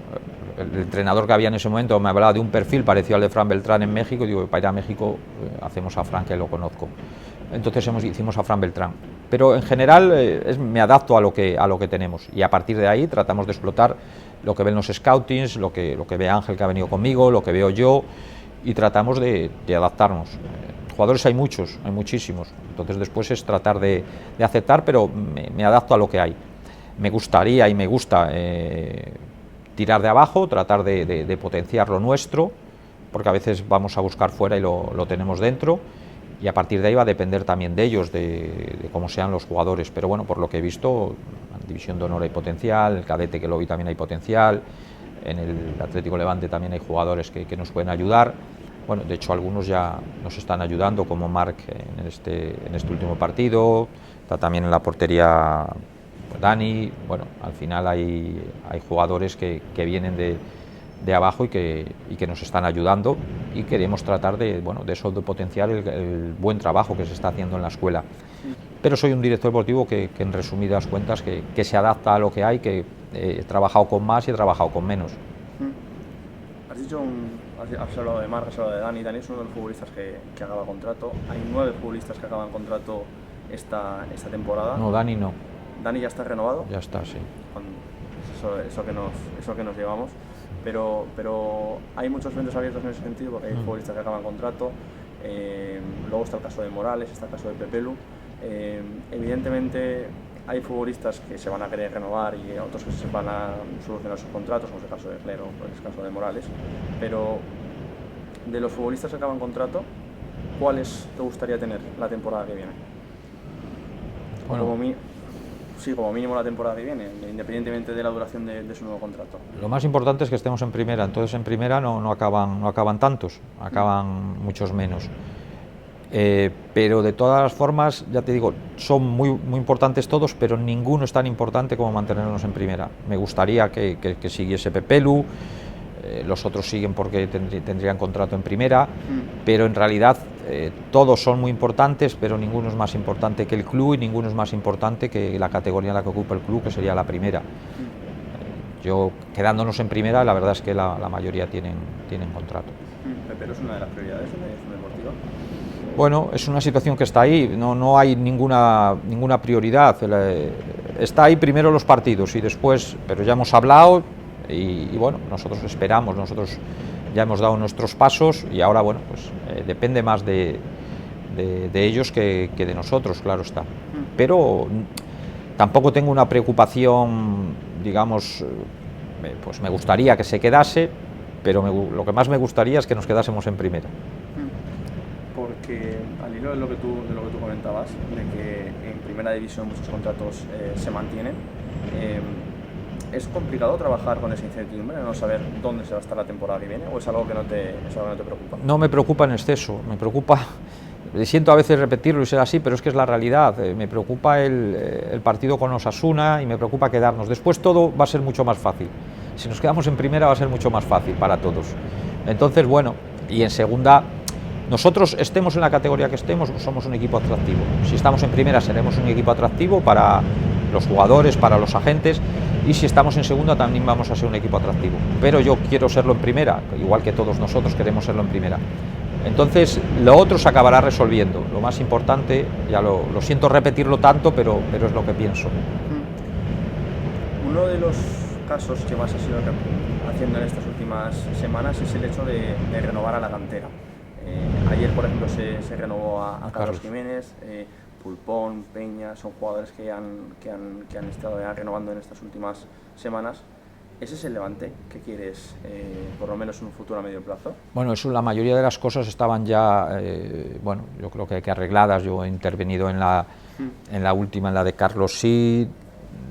el entrenador que había en ese momento me hablaba de un perfil parecido al de Fran Beltrán en México, y digo, para ir a México hacemos a Fran, que lo conozco. Entonces hicimos a Fran Beltrán. Pero en general me adapto a lo que tenemos, y a partir de ahí tratamos de explotar lo que ven los scoutings, lo que ve Ángel, que ha venido conmigo, lo que veo yo, y tratamos de adaptarnos. Jugadores hay muchos, hay muchísimos, entonces después es tratar de aceptar, pero me adapto a lo que hay. Me gustaría y me gusta tirar de abajo, tratar de potenciar lo nuestro, porque a veces vamos a buscar fuera y lo tenemos dentro, y a partir de ahí va a depender también de ellos, de cómo sean los jugadores. Pero bueno, por lo que he visto, en División de Honor hay potencial, en el cadete que lo vi también hay potencial, en el Atlético Levante también hay jugadores que nos pueden ayudar. Bueno, de hecho algunos ya nos están ayudando, como Marc en este último partido, está también en la portería Dani. Bueno, al final hay jugadores que vienen de abajo y que nos están ayudando, y queremos tratar de eso, de potenciar el buen trabajo que se está haciendo en la escuela. Pero soy un director deportivo que en resumidas cuentas, que se adapta a lo que hay, que he trabajado con más y he trabajado con menos. Has hablado de Marc, has hablado de Dani. Dani es uno de los futbolistas que acaba contrato. Hay 9 futbolistas que acaban contrato esta temporada. No, Dani no. ¿Dani ya está renovado? Ya está, sí. Eso que nos llevamos. Pero hay muchos frentes abiertos en ese sentido, porque hay futbolistas que acaban contrato. Luego está el caso de Morales, está el caso de Pepelu. Evidentemente hay futbolistas que se van a querer renovar y otros que se van a solucionar sus contratos, como es el caso de Clero, como es el caso de Morales. Pero de los futbolistas que acaban contrato, ¿cuáles te gustaría tener la temporada que viene? Bueno, como mínimo la temporada que viene, independientemente de la duración de su nuevo contrato. Lo más importante es que estemos en primera, entonces en primera no acaban tantos, acaban muchos menos. Pero de todas formas, ya te digo, son muy importantes todos, pero ninguno es tan importante como mantenernos en primera. Me gustaría que siguiese Pepelu, los otros siguen porque tendrían contrato en primera, pero en realidad todos son muy importantes, pero ninguno es más importante que el club y ninguno es más importante que la categoría en la que ocupa el club, que sería la primera. Yo, quedándonos en primera, la verdad es que la mayoría tienen contrato. ¿Pepelu es una de las prioridades de la dirección deportiva? Bueno, es una situación que está ahí, no hay ninguna prioridad. Está ahí primero los partidos y después, pero ya hemos hablado y bueno, nosotros esperamos, nosotros ya hemos dado nuestros pasos y ahora, bueno, pues depende más de ellos que de nosotros, claro está. Pero tampoco tengo una preocupación, digamos, pues me gustaría que se quedase, pero lo que más me gustaría es que nos quedásemos en primera. Porque al hilo de lo que tú comentabas, de que en primera división muchos contratos se mantienen, ¿es complicado trabajar con esa incertidumbre, no saber dónde se va a estar la temporada que viene, o es algo que no te preocupa? No me preocupa en exceso, me preocupa, siento a veces repetirlo y ser así, pero es que es la realidad. Me preocupa el partido con Osasuna y me preocupa quedarnos. Después todo va a ser mucho más fácil. Si nos quedamos en primera va a ser mucho más fácil para todos. Entonces, bueno, y en segunda, nosotros estemos en la categoría que estemos, somos un equipo atractivo. Si estamos en primera seremos un equipo atractivo para los jugadores, para los agentes, y si estamos en segunda también vamos a ser un equipo atractivo. Pero yo quiero serlo en primera, igual que todos nosotros queremos serlo en primera. Entonces lo otro se acabará resolviendo. Lo más importante, ya lo siento repetirlo tanto, pero es lo que pienso. Uno de los casos que más ha sido haciendo en estas últimas semanas es el hecho de renovar a la cantera. Ayer, por ejemplo, se renovó a Carlos Jiménez, Pulpón, Peña, son jugadores que han estado ya renovando en estas últimas semanas. ¿Ese es el Levante que quieres, por lo menos en un futuro a medio plazo? Bueno, la mayoría de las cosas estaban ya, bueno, yo creo que arregladas. Yo he intervenido en la última, en la de Carlos sí,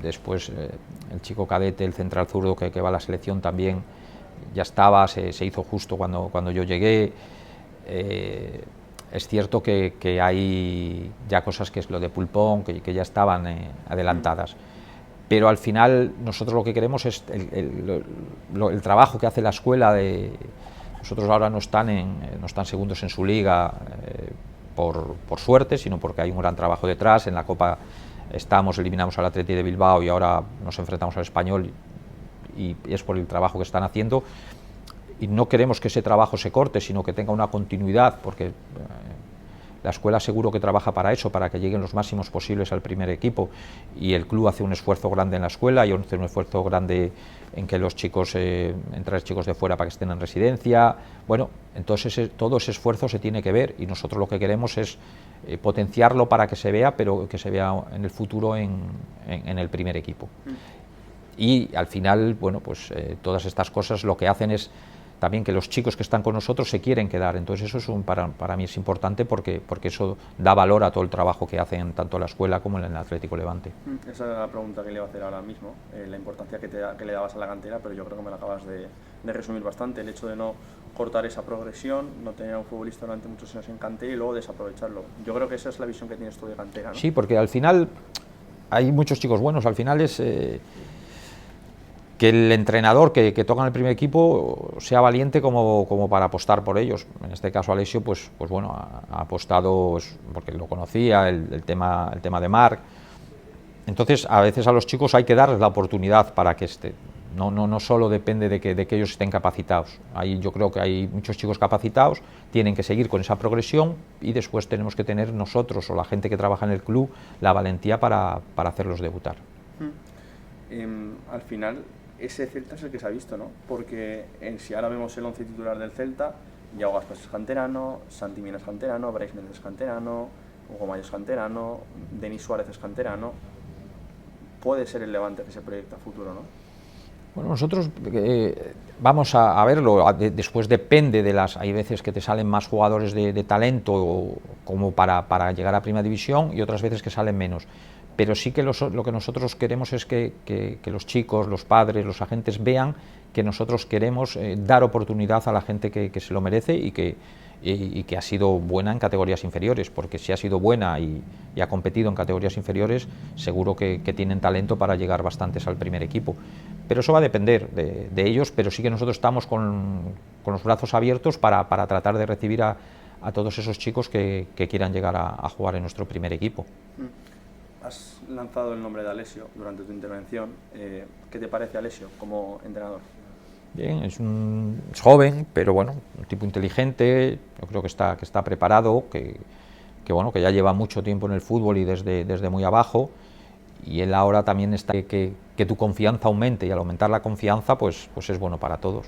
después el chico cadete, el central zurdo que va a la selección también ya estaba, se hizo justo cuando yo llegué. Es cierto que hay ya cosas, que es lo de Pulpón, que ya estaban adelantadas, pero al final nosotros lo que queremos es el trabajo que hace la escuela. Nosotros ahora no están segundos en su liga por suerte, sino porque hay un gran trabajo detrás. En la Copa eliminamos al Athletic de Bilbao y ahora nos enfrentamos al Español, y es por el trabajo que están haciendo. Y no queremos que ese trabajo se corte, sino que tenga una continuidad, porque la escuela seguro que trabaja para eso, para que lleguen los máximos posibles al primer equipo, y el club hace un esfuerzo grande en la escuela y hace un esfuerzo grande en que los chicos, entrar chicos de fuera para que estén en residencia. Bueno, entonces todo ese esfuerzo se tiene que ver, y nosotros lo que queremos es potenciarlo para que se vea, pero que se vea en el futuro en el primer equipo. Y al final, bueno, pues todas estas cosas lo que hacen es también que los chicos que están con nosotros se quieren quedar. Entonces eso para mí es importante, porque eso da valor a todo el trabajo que hacen tanto la escuela como en el Atlético Levante. Esa es la pregunta que le iba a hacer ahora mismo, la importancia que le dabas a la cantera, pero yo creo que me la acabas de resumir bastante, el hecho de no cortar esa progresión, no tener a un futbolista durante muchos años en cantera y luego desaprovecharlo. Yo creo que esa es la visión que tienes tú de cantera, ¿no? Sí, porque al final hay muchos chicos buenos, al final es que el entrenador que toca en el primer equipo sea valiente como para apostar por ellos. En este caso Alessio pues bueno, ha apostado, porque lo conocía, el tema de Marc. Entonces a veces a los chicos hay que darles la oportunidad para que no solo depende de que ellos estén capacitados. Yo creo que hay muchos chicos capacitados, tienen que seguir con esa progresión, y después tenemos que tener nosotros, o la gente que trabaja en el club, la valentía para hacerlos debutar. Al final ese Celta es el que se ha visto, ¿no? Porque si ahora vemos el 11 titular del Celta, Yago Gaspas es canterano, Santi Mina es canterano, Brais Méndez es canterano, Hugo Mayo es canterano, Denis Suárez es canterano. Puede ser el Levante que se proyecta a futuro, ¿no? Bueno, nosotros vamos a verlo. Después depende hay veces que te salen más jugadores de talento como para llegar a primera división, y otras veces que salen menos. pero sí que lo que nosotros queremos es que los chicos, los padres, los agentes vean que nosotros queremos dar oportunidad a la gente que se lo merece y que ha sido buena en categorías inferiores, porque si ha sido buena y ha competido en categorías inferiores, seguro que tienen talento para llegar bastantes al primer equipo. Pero eso va a depender de ellos, pero sí que nosotros estamos con los brazos abiertos para tratar de recibir a todos esos chicos que quieran llegar a jugar en nuestro primer equipo. Has lanzado el nombre de Alessio durante tu intervención. ¿Qué te parece Alessio como entrenador? Bien, es joven, pero bueno, un tipo inteligente, yo creo que está preparado, que ya lleva mucho tiempo en el fútbol y desde muy abajo, y él ahora también está que tu confianza aumente, y al aumentar la confianza pues es bueno para todos.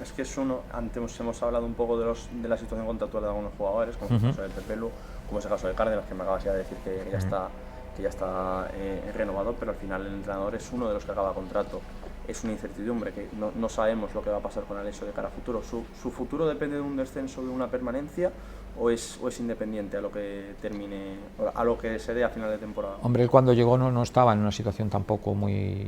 Es que antes hemos hablado un poco de la situación contractual de algunos jugadores, como el caso de Pepelu, como es el caso de Cárdenas, que me acabas ya de decir que ya está renovado, pero al final el entrenador es uno de los que acaba contrato. Es una incertidumbre, que no sabemos lo que va a pasar con Alessio de cara a futuro. ¿Su futuro depende de un descenso, de una permanencia, o es independiente a lo que termine, a lo que se dé a final de temporada? Hombre, él cuando llegó no estaba en una situación tampoco muy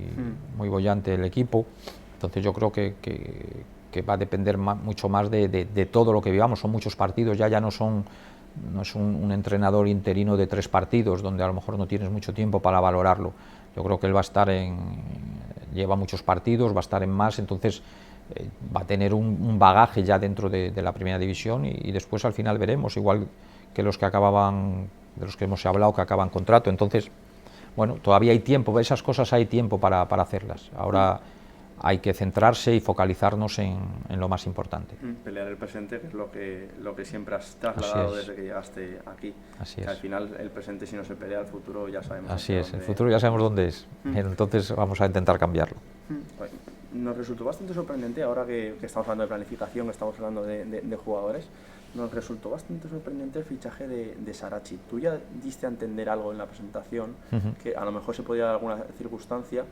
bollante el equipo, entonces yo creo que va a depender mucho más de todo lo que vivamos. Son muchos partidos, ya no es un entrenador interino de 3 partidos, donde a lo mejor no tienes mucho tiempo para valorarlo. Yo creo que él va a estar lleva muchos partidos, va a estar en más, entonces va a tener un bagaje ya dentro de la primera división, y después al final veremos, igual que los que acababan, de los que hemos hablado, que acaban contrato. Entonces, bueno, todavía hay tiempo, esas cosas hay tiempo para hacerlas. Ahora hay que centrarse y focalizarnos en lo más importante. Pelear el presente, que es lo que siempre has trasladado desde que llegaste aquí. Así es. Al final el presente, si no se pelea, el futuro ya sabemos. Así es, el futuro ya sabemos dónde es, entonces vamos a intentar cambiarlo. Nos resultó bastante sorprendente, ahora que estamos hablando de planificación, que estamos hablando de jugadores, nos resultó bastante sorprendente el fichaje de Sarachi. Tú ya diste a entender algo en la presentación, que a lo mejor se podía dar alguna circunstancia.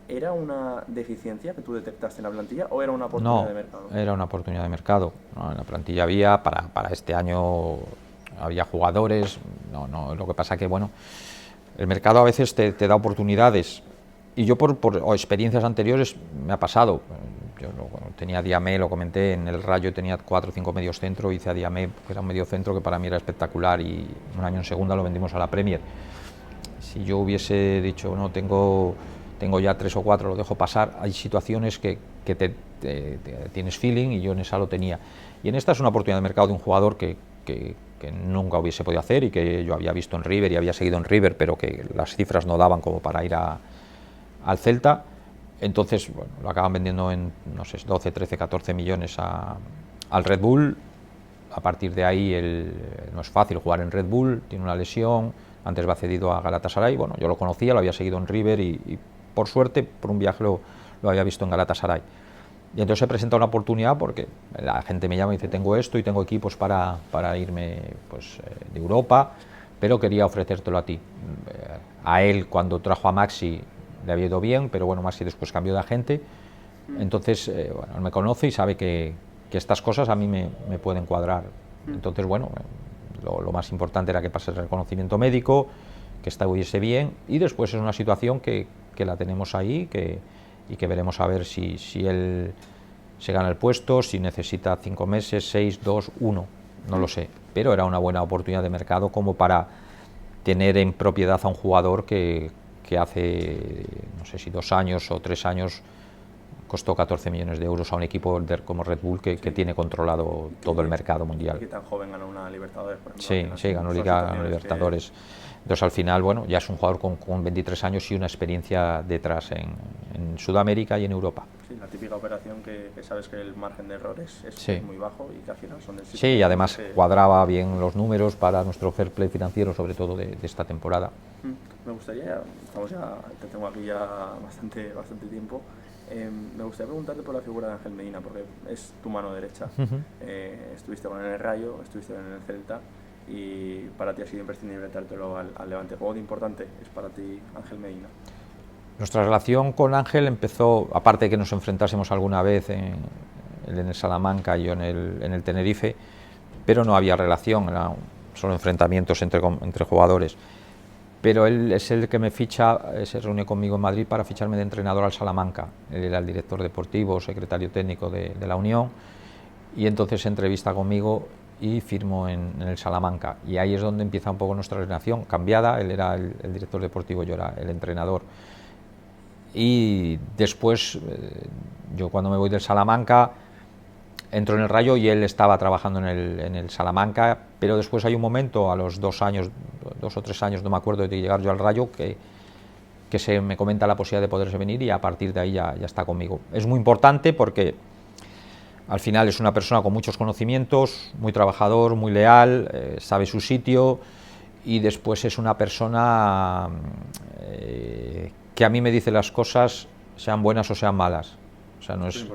¿Era una deficiencia que tú detectaste en la plantilla o era una oportunidad de mercado? No, era una oportunidad de mercado. En la plantilla había, para este año había jugadores, lo que pasa que, bueno, el mercado a veces te da oportunidades, y yo por experiencias anteriores me ha pasado. Yo tenía a Diamé, lo comenté, en el Rayo tenía 4 o 5 medios centro, hice a Diamé, que era un medio centro que para mí era espectacular, y un año en segunda lo vendimos a la Premier. Si yo hubiese dicho, no, tengo ya 3 o 4, lo dejo pasar, hay situaciones que tienes feeling, y yo en esa lo tenía. Y en esta es una oportunidad de mercado de un jugador que nunca hubiese podido hacer, y que yo había visto en River y había seguido en River, pero que las cifras no daban como para ir al Celta. Entonces, bueno, lo acaban vendiendo en, no sé, 12, 13, 14 millones al Red Bull. A partir de ahí no es fácil jugar en Red Bull, tiene una lesión, antes va cedido a Galatasaray. Bueno, yo lo conocía, lo había seguido en River, y por suerte, por un viaje lo había visto en Galatasaray. Y entonces se presenta una oportunidad, porque la gente me llama y dice, tengo esto y tengo equipos para irme de Europa, pero quería ofrecértelo a ti. A él, cuando trajo a Maxi, le había ido bien, pero bueno, Maxi después cambió de agente. Entonces, bueno, él me conoce y sabe que estas cosas a mí me pueden cuadrar. Entonces, bueno, lo más importante era que pase el reconocimiento médico, que estuviese bien, y después es una situación que la tenemos ahí, y que veremos a ver si él se gana el puesto, si necesita 5 meses, 6, 2, 1, no lo sé, pero era una buena oportunidad de mercado como para tener en propiedad a un jugador que hace, no sé si 2 años o 3 años costó 14 millones de euros a un equipo como Red Bull que tiene controlado todo el mercado mundial. Y que tan joven ganó una Libertadores, por ejemplo. Sí, ganó Liga, ganó Libertadores. Entonces, al final, bueno, ya es un jugador con 23 años y una experiencia detrás en Sudamérica y en Europa. Sí, la típica operación que sabes que el margen de errores es muy bajo, y que al final son del sitio. Sí, y además cuadraba bien los números para nuestro fair play financiero, sobre todo de esta temporada. Me gustaría, te tengo aquí ya bastante tiempo, me gustaría preguntarte por la figura de Ángel Medina, porque es tu mano derecha. Estuviste con él en el Rayo, estuviste en el Celta, y para ti ha sido imprescindible traértelo al Levante. ¿Cómo de importante es para ti Ángel Medina? Nuestra relación con Ángel empezó, aparte de que nos enfrentásemos alguna vez él en el Salamanca y yo en el Tenerife, pero no había relación, eran solo enfrentamientos entre jugadores. pero él es el que me ficha, se reúne conmigo en Madrid para ficharme de entrenador al Salamanca. Él era el director deportivo, secretario técnico de la Unión, y entonces se entrevista conmigo y firmo en el Salamanca, y ahí es donde empieza un poco nuestra relación cambiada. Él era el director deportivo, yo era el entrenador, y después yo cuando me voy del Salamanca entro en el Rayo y él estaba trabajando en el Salamanca, pero después hay un momento, a los 2 años, 2 o 3 años, no me acuerdo, de llegar yo al Rayo, que se me comenta la posibilidad de poderse venir, y a partir de ahí ya está conmigo. Es muy importante porque al final es una persona con muchos conocimientos, muy trabajador, muy leal, sabe su sitio, y después es una persona que a mí me dice las cosas, sean buenas o sean malas. O sea, no es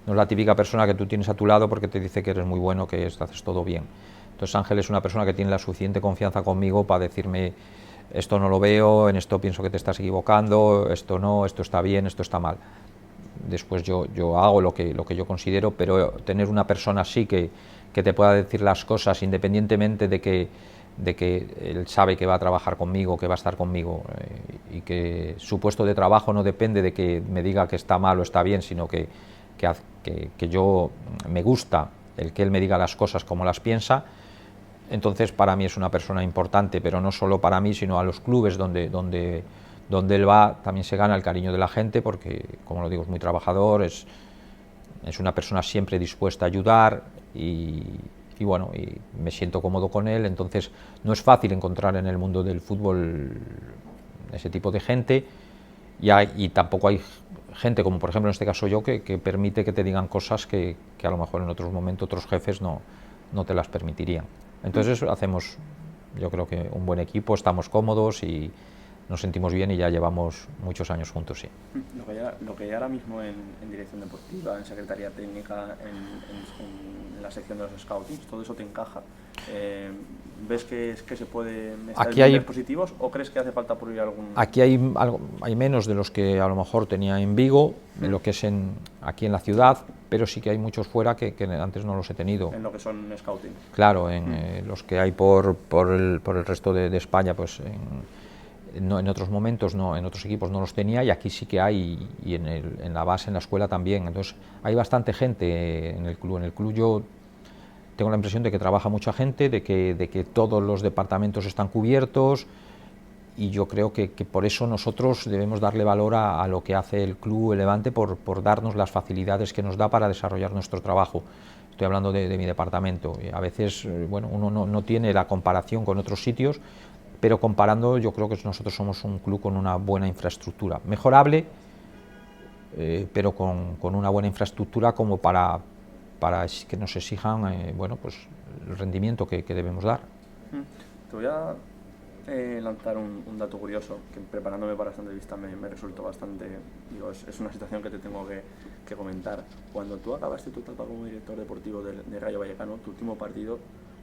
la típica persona que tú tienes a tu lado porque te dice que eres muy bueno, que haces todo bien. Entonces Ángel es una persona que tiene la suficiente confianza conmigo para decirme: esto no lo veo, en esto pienso que te estás equivocando, esto no, esto está bien, esto está mal. Después yo hago lo que yo considero, pero tener una persona así que te pueda decir las cosas independientemente de que él sabe que va a trabajar conmigo, que va a estar conmigo, y que su puesto de trabajo no depende de que me diga que está mal o está bien, sino que yo me gusta el que él me diga las cosas como las piensa. Entonces para mí es una persona importante, pero no solo para mí, sino a los clubes donde él va también se gana el cariño de la gente, porque, como lo digo, es muy trabajador, es una persona siempre dispuesta a ayudar, y bueno, y me siento cómodo con él. Entonces no es fácil encontrar en el mundo del fútbol ese tipo de gente, y tampoco hay gente, como por ejemplo en este caso yo, que permite que te digan cosas que a lo mejor en otros momentos otros jefes no te las permitirían. Entonces hacemos, yo creo que un buen equipo, estamos cómodos y nos sentimos bien, y ya llevamos muchos años juntos, sí. Lo que hay ahora mismo en dirección deportiva, en secretaría técnica, en la sección de los scoutings, ¿todo eso te encaja? ¿Ves que se puede estar en positivos, o crees que hace falta pulir algún...? Aquí hay menos de los que a lo mejor tenía en Vigo, de lo que es aquí en la ciudad, pero sí que hay muchos fuera que antes no los he tenido. En lo que son scouting. Claro, en los que hay por el resto de España, pues en otros momentos no, en otros equipos no los tenía, y aquí sí que hay, y en la base, en la escuela también. Entonces hay bastante gente en el club. En el club yo tengo la impresión de que trabaja mucha gente, de que todos los departamentos están cubiertos, y yo creo que por eso nosotros debemos darle valor a lo que hace el club, el Levante, por darnos las facilidades que nos da para desarrollar nuestro trabajo. Estoy hablando de mi departamento. A veces, bueno, uno no tiene la comparación con otros sitios, pero comparando, yo creo que nosotros somos un club con una buena infraestructura, mejorable, pero con una buena infraestructura como para que nos exijan bueno, pues el rendimiento que debemos dar. Te voy a lanzar un dato curioso que, preparándome para esta entrevista, me resultó bastante... Digo, es una situación que te tengo que comentar. Cuando tú acabaste tu etapa como director deportivo de Rayo Vallecano, tu último partido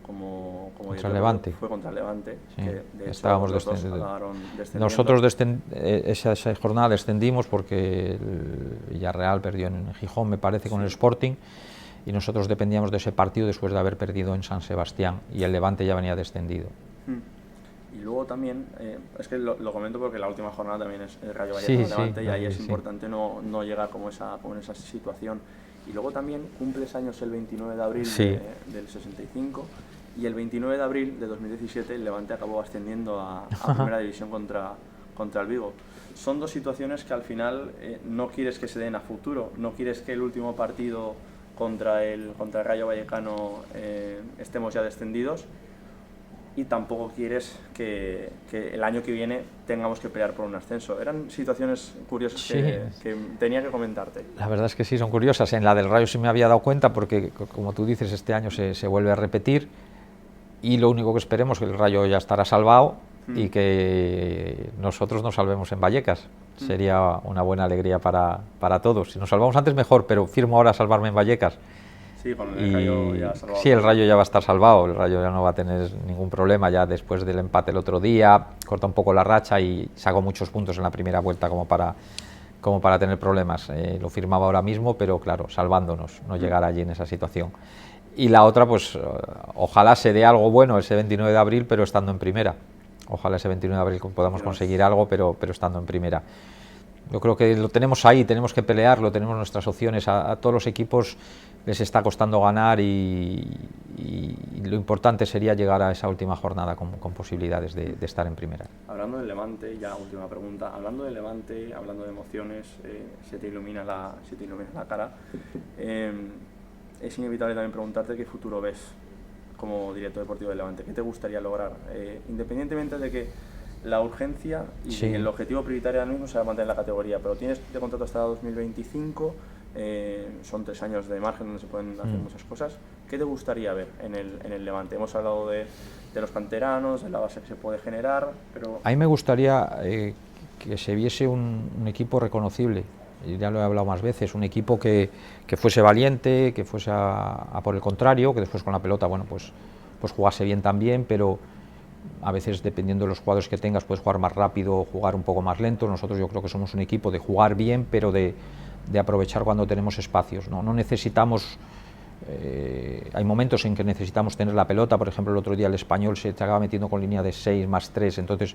como contra Levante. Fue contra Levante, sí, que de estábamos hecho los dos acabaron descendiendo. Nosotros esa jornada descendimos porque el Villarreal perdió en Gijón, me parece, con el Sporting, y nosotros dependíamos de ese partido después de haber perdido en San Sebastián, y el Levante ya venía descendido. Y luego también, es que lo comento porque la última jornada también es Rayo Vallecano Levante, y ahí es importante no llegar como en esa situación. Y luego también cumples años el 29 de abril del 65, y el 29 de abril de 2017 el Levante acabó ascendiendo a Primera División contra el Vigo. Son dos situaciones que al final no quieres que se den a futuro, no quieres que el último partido contra el Rayo Vallecano estemos ya descendidos, y tampoco quieres que el año que viene tengamos que pelear por un ascenso. Eran situaciones curiosas que tenía que comentarte. La verdad es que sí, son curiosas. En la del Rayo sí me había dado cuenta, porque, como tú dices, este año se vuelve a repetir, y lo único que esperemos es que el Rayo ya estará salvado y que nosotros nos salvemos en Vallecas. Sería una buena alegría para todos. Si nos salvamos antes, mejor, pero firmo ahora salvarme en Vallecas. Sí, con el Rayo ya salvado. Sí, el Rayo ya va a estar salvado, el Rayo ya no va a tener ningún problema, ya después del empate el otro día, corta un poco la racha y sacó muchos puntos en la primera vuelta como para tener problemas. Lo firmaba ahora mismo, pero claro, salvándonos, no llegar allí en esa situación. Y la otra, pues ojalá se dé algo bueno ese 29 de abril, pero estando en primera. Ojalá ese 21 de abril podamos conseguir algo, pero estando en primera. Yo creo que lo tenemos ahí, tenemos que pelearlo, tenemos nuestras opciones. A todos los equipos les está costando ganar y lo importante sería llegar a esa última jornada con posibilidades de estar en primera. Hablando del Levante, ya última pregunta, hablando del Levante, hablando de emociones, se te ilumina la cara. Es inevitable también preguntarte qué futuro ves como director deportivo del Levante, qué te gustaría lograr, independientemente de que la urgencia y sí. El objetivo prioritario ahora mismo será mantener la categoría, pero tienes de contrato hasta 2025, son 3 años de margen donde se pueden hacer muchas cosas. ¿Qué te gustaría ver en el Levante? Hemos hablado de los canteranos, de la base que se puede generar, pero... A mí me gustaría que se viese un equipo reconocible, y ya lo he hablado más veces, un equipo que fuese valiente, que fuese a por el contrario, que después con la pelota, bueno, pues jugase bien también, pero a veces dependiendo de los jugadores que tengas puedes jugar más rápido o jugar un poco más lento. Nosotros yo creo que somos un equipo de jugar bien, pero de aprovechar cuando tenemos espacios. No necesitamos, hay momentos en que necesitamos tener la pelota, por ejemplo el otro día el Español se acaba metiendo con línea de 6 más 3, entonces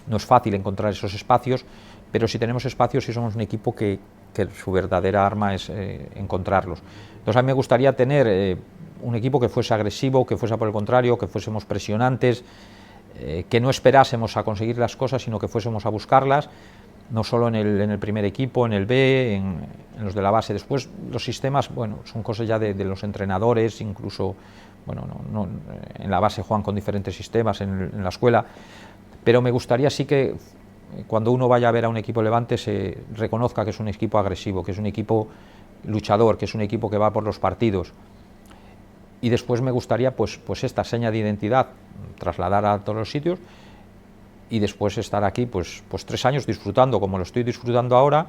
no es fácil encontrar esos espacios, pero si tenemos espacios sí somos un equipo que su verdadera arma es encontrarlos. Entonces a mí me gustaría tener un equipo que fuese agresivo, que fuese por el contrario, que fuésemos presionantes, que no esperásemos a conseguir las cosas, sino que fuésemos a buscarlas, no solo en el primer equipo, en el B, en los de la base. Después los sistemas, bueno, son cosas ya de los entrenadores, incluso, bueno, en la base juegan con diferentes sistemas en la escuela, pero me gustaría sí que cuando uno vaya a ver a un equipo Levante se reconozca que es un equipo agresivo, que es un equipo luchador, que es un equipo que va por los partidos. Y después me gustaría pues esta seña de identidad trasladar a todos los sitios y después estar aquí pues 3 años disfrutando como lo estoy disfrutando ahora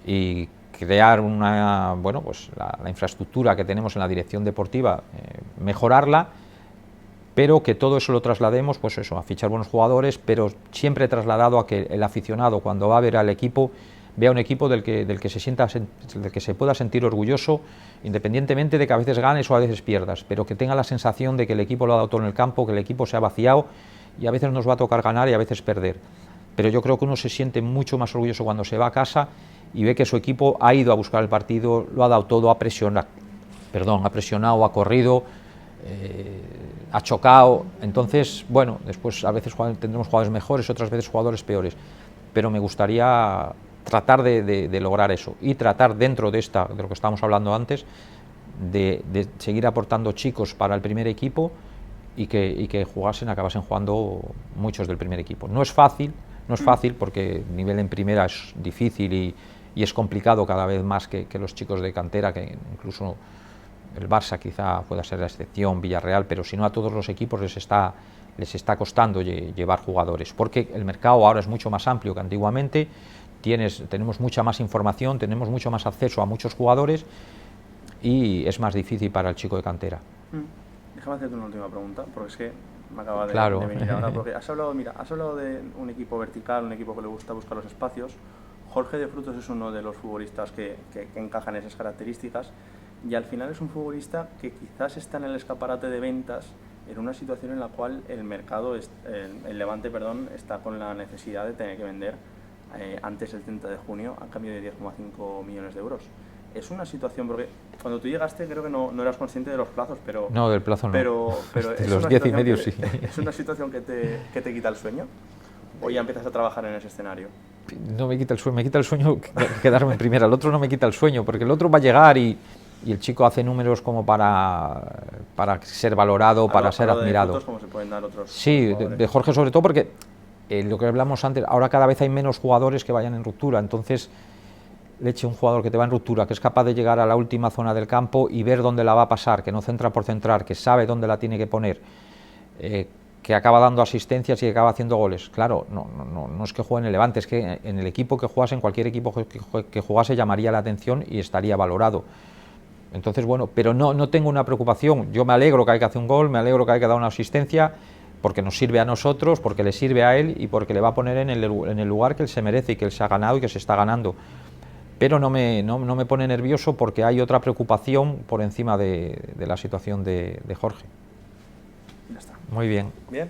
y crear una, bueno, pues la infraestructura que tenemos en la dirección deportiva, mejorarla, pero que todo eso lo traslademos pues eso, a fichar buenos jugadores, pero siempre trasladado a que el aficionado cuando va a ver al equipo vea un equipo del que se pueda sentir orgulloso, independientemente de que a veces ganes o a veces pierdas, pero que tenga la sensación de que el equipo lo ha dado todo en el campo, que el equipo se ha vaciado y a veces nos va a tocar ganar y a veces perder. Pero yo creo que uno se siente mucho más orgulloso cuando se va a casa y ve que su equipo ha ido a buscar el partido, lo ha dado todo, ha presionado, ha corrido, ha chocado. Entonces, bueno, después a veces tendremos jugadores mejores, otras veces jugadores peores, pero me gustaría tratar de lograr eso y tratar dentro de lo que estábamos hablando antes de seguir aportando chicos para el primer equipo y que acabasen jugando muchos del primer equipo. No es fácil porque el nivel en primera es difícil y es complicado cada vez más que los chicos de cantera, que incluso el Barça quizá pueda ser la excepción, Villarreal, pero si no a todos los equipos les está costando llevar jugadores, porque el mercado ahora es mucho más amplio que antiguamente. Tenemos mucha más información, tenemos mucho más acceso a muchos jugadores y es más difícil para el chico de cantera. Déjame hacerte una última pregunta, porque es que me acaba de venir ahora, porque has hablado de un equipo vertical, un equipo que le gusta buscar los espacios. Jorge de Frutos es uno de los futbolistas que encajan esas características y al final es un futbolista que quizás está en el escaparate de ventas en una situación en la cual el mercado, el Levante, está con la necesidad de tener que vender antes del 30 de junio a cambio de 10,5 millones de euros. Es una situación, porque cuando tú llegaste creo que no eras consciente de los plazos, pero... No, del plazo no. Pero de los 10 y medio sí. ¿Es una situación que te quita el sueño? ¿O ya empiezas a trabajar en ese escenario? No me quita el sueño quedarme en primera. El otro no me quita el sueño, porque el otro va a llegar y el chico hace números como para ser valorado, para ser admirado. ¿Cómo se pueden dar otros? Sí, de Jorge sobre todo porque lo que hablamos antes, ahora cada vez hay menos jugadores que vayan en ruptura, entonces un jugador que te va en ruptura, que es capaz de llegar a la última zona del campo y ver dónde la va a pasar, que no centra por centrar, que sabe dónde la tiene que poner, que acaba dando asistencias y que acaba haciendo goles. Claro, no es que juegue en el Levante, es que en el equipo que jugase, en cualquier equipo que jugase, llamaría la atención y estaría valorado. Entonces, bueno, pero no tengo una preocupación. Yo me alegro que haya que hacer un gol, me alegro que haya que dar una asistencia, porque nos sirve a nosotros, porque le sirve a él y porque le va a poner en el lugar que él se merece y que él se ha ganado y que se está ganando. Pero no me pone nervioso porque hay otra preocupación por encima de la situación de Jorge. Ya está. Muy bien. Bien.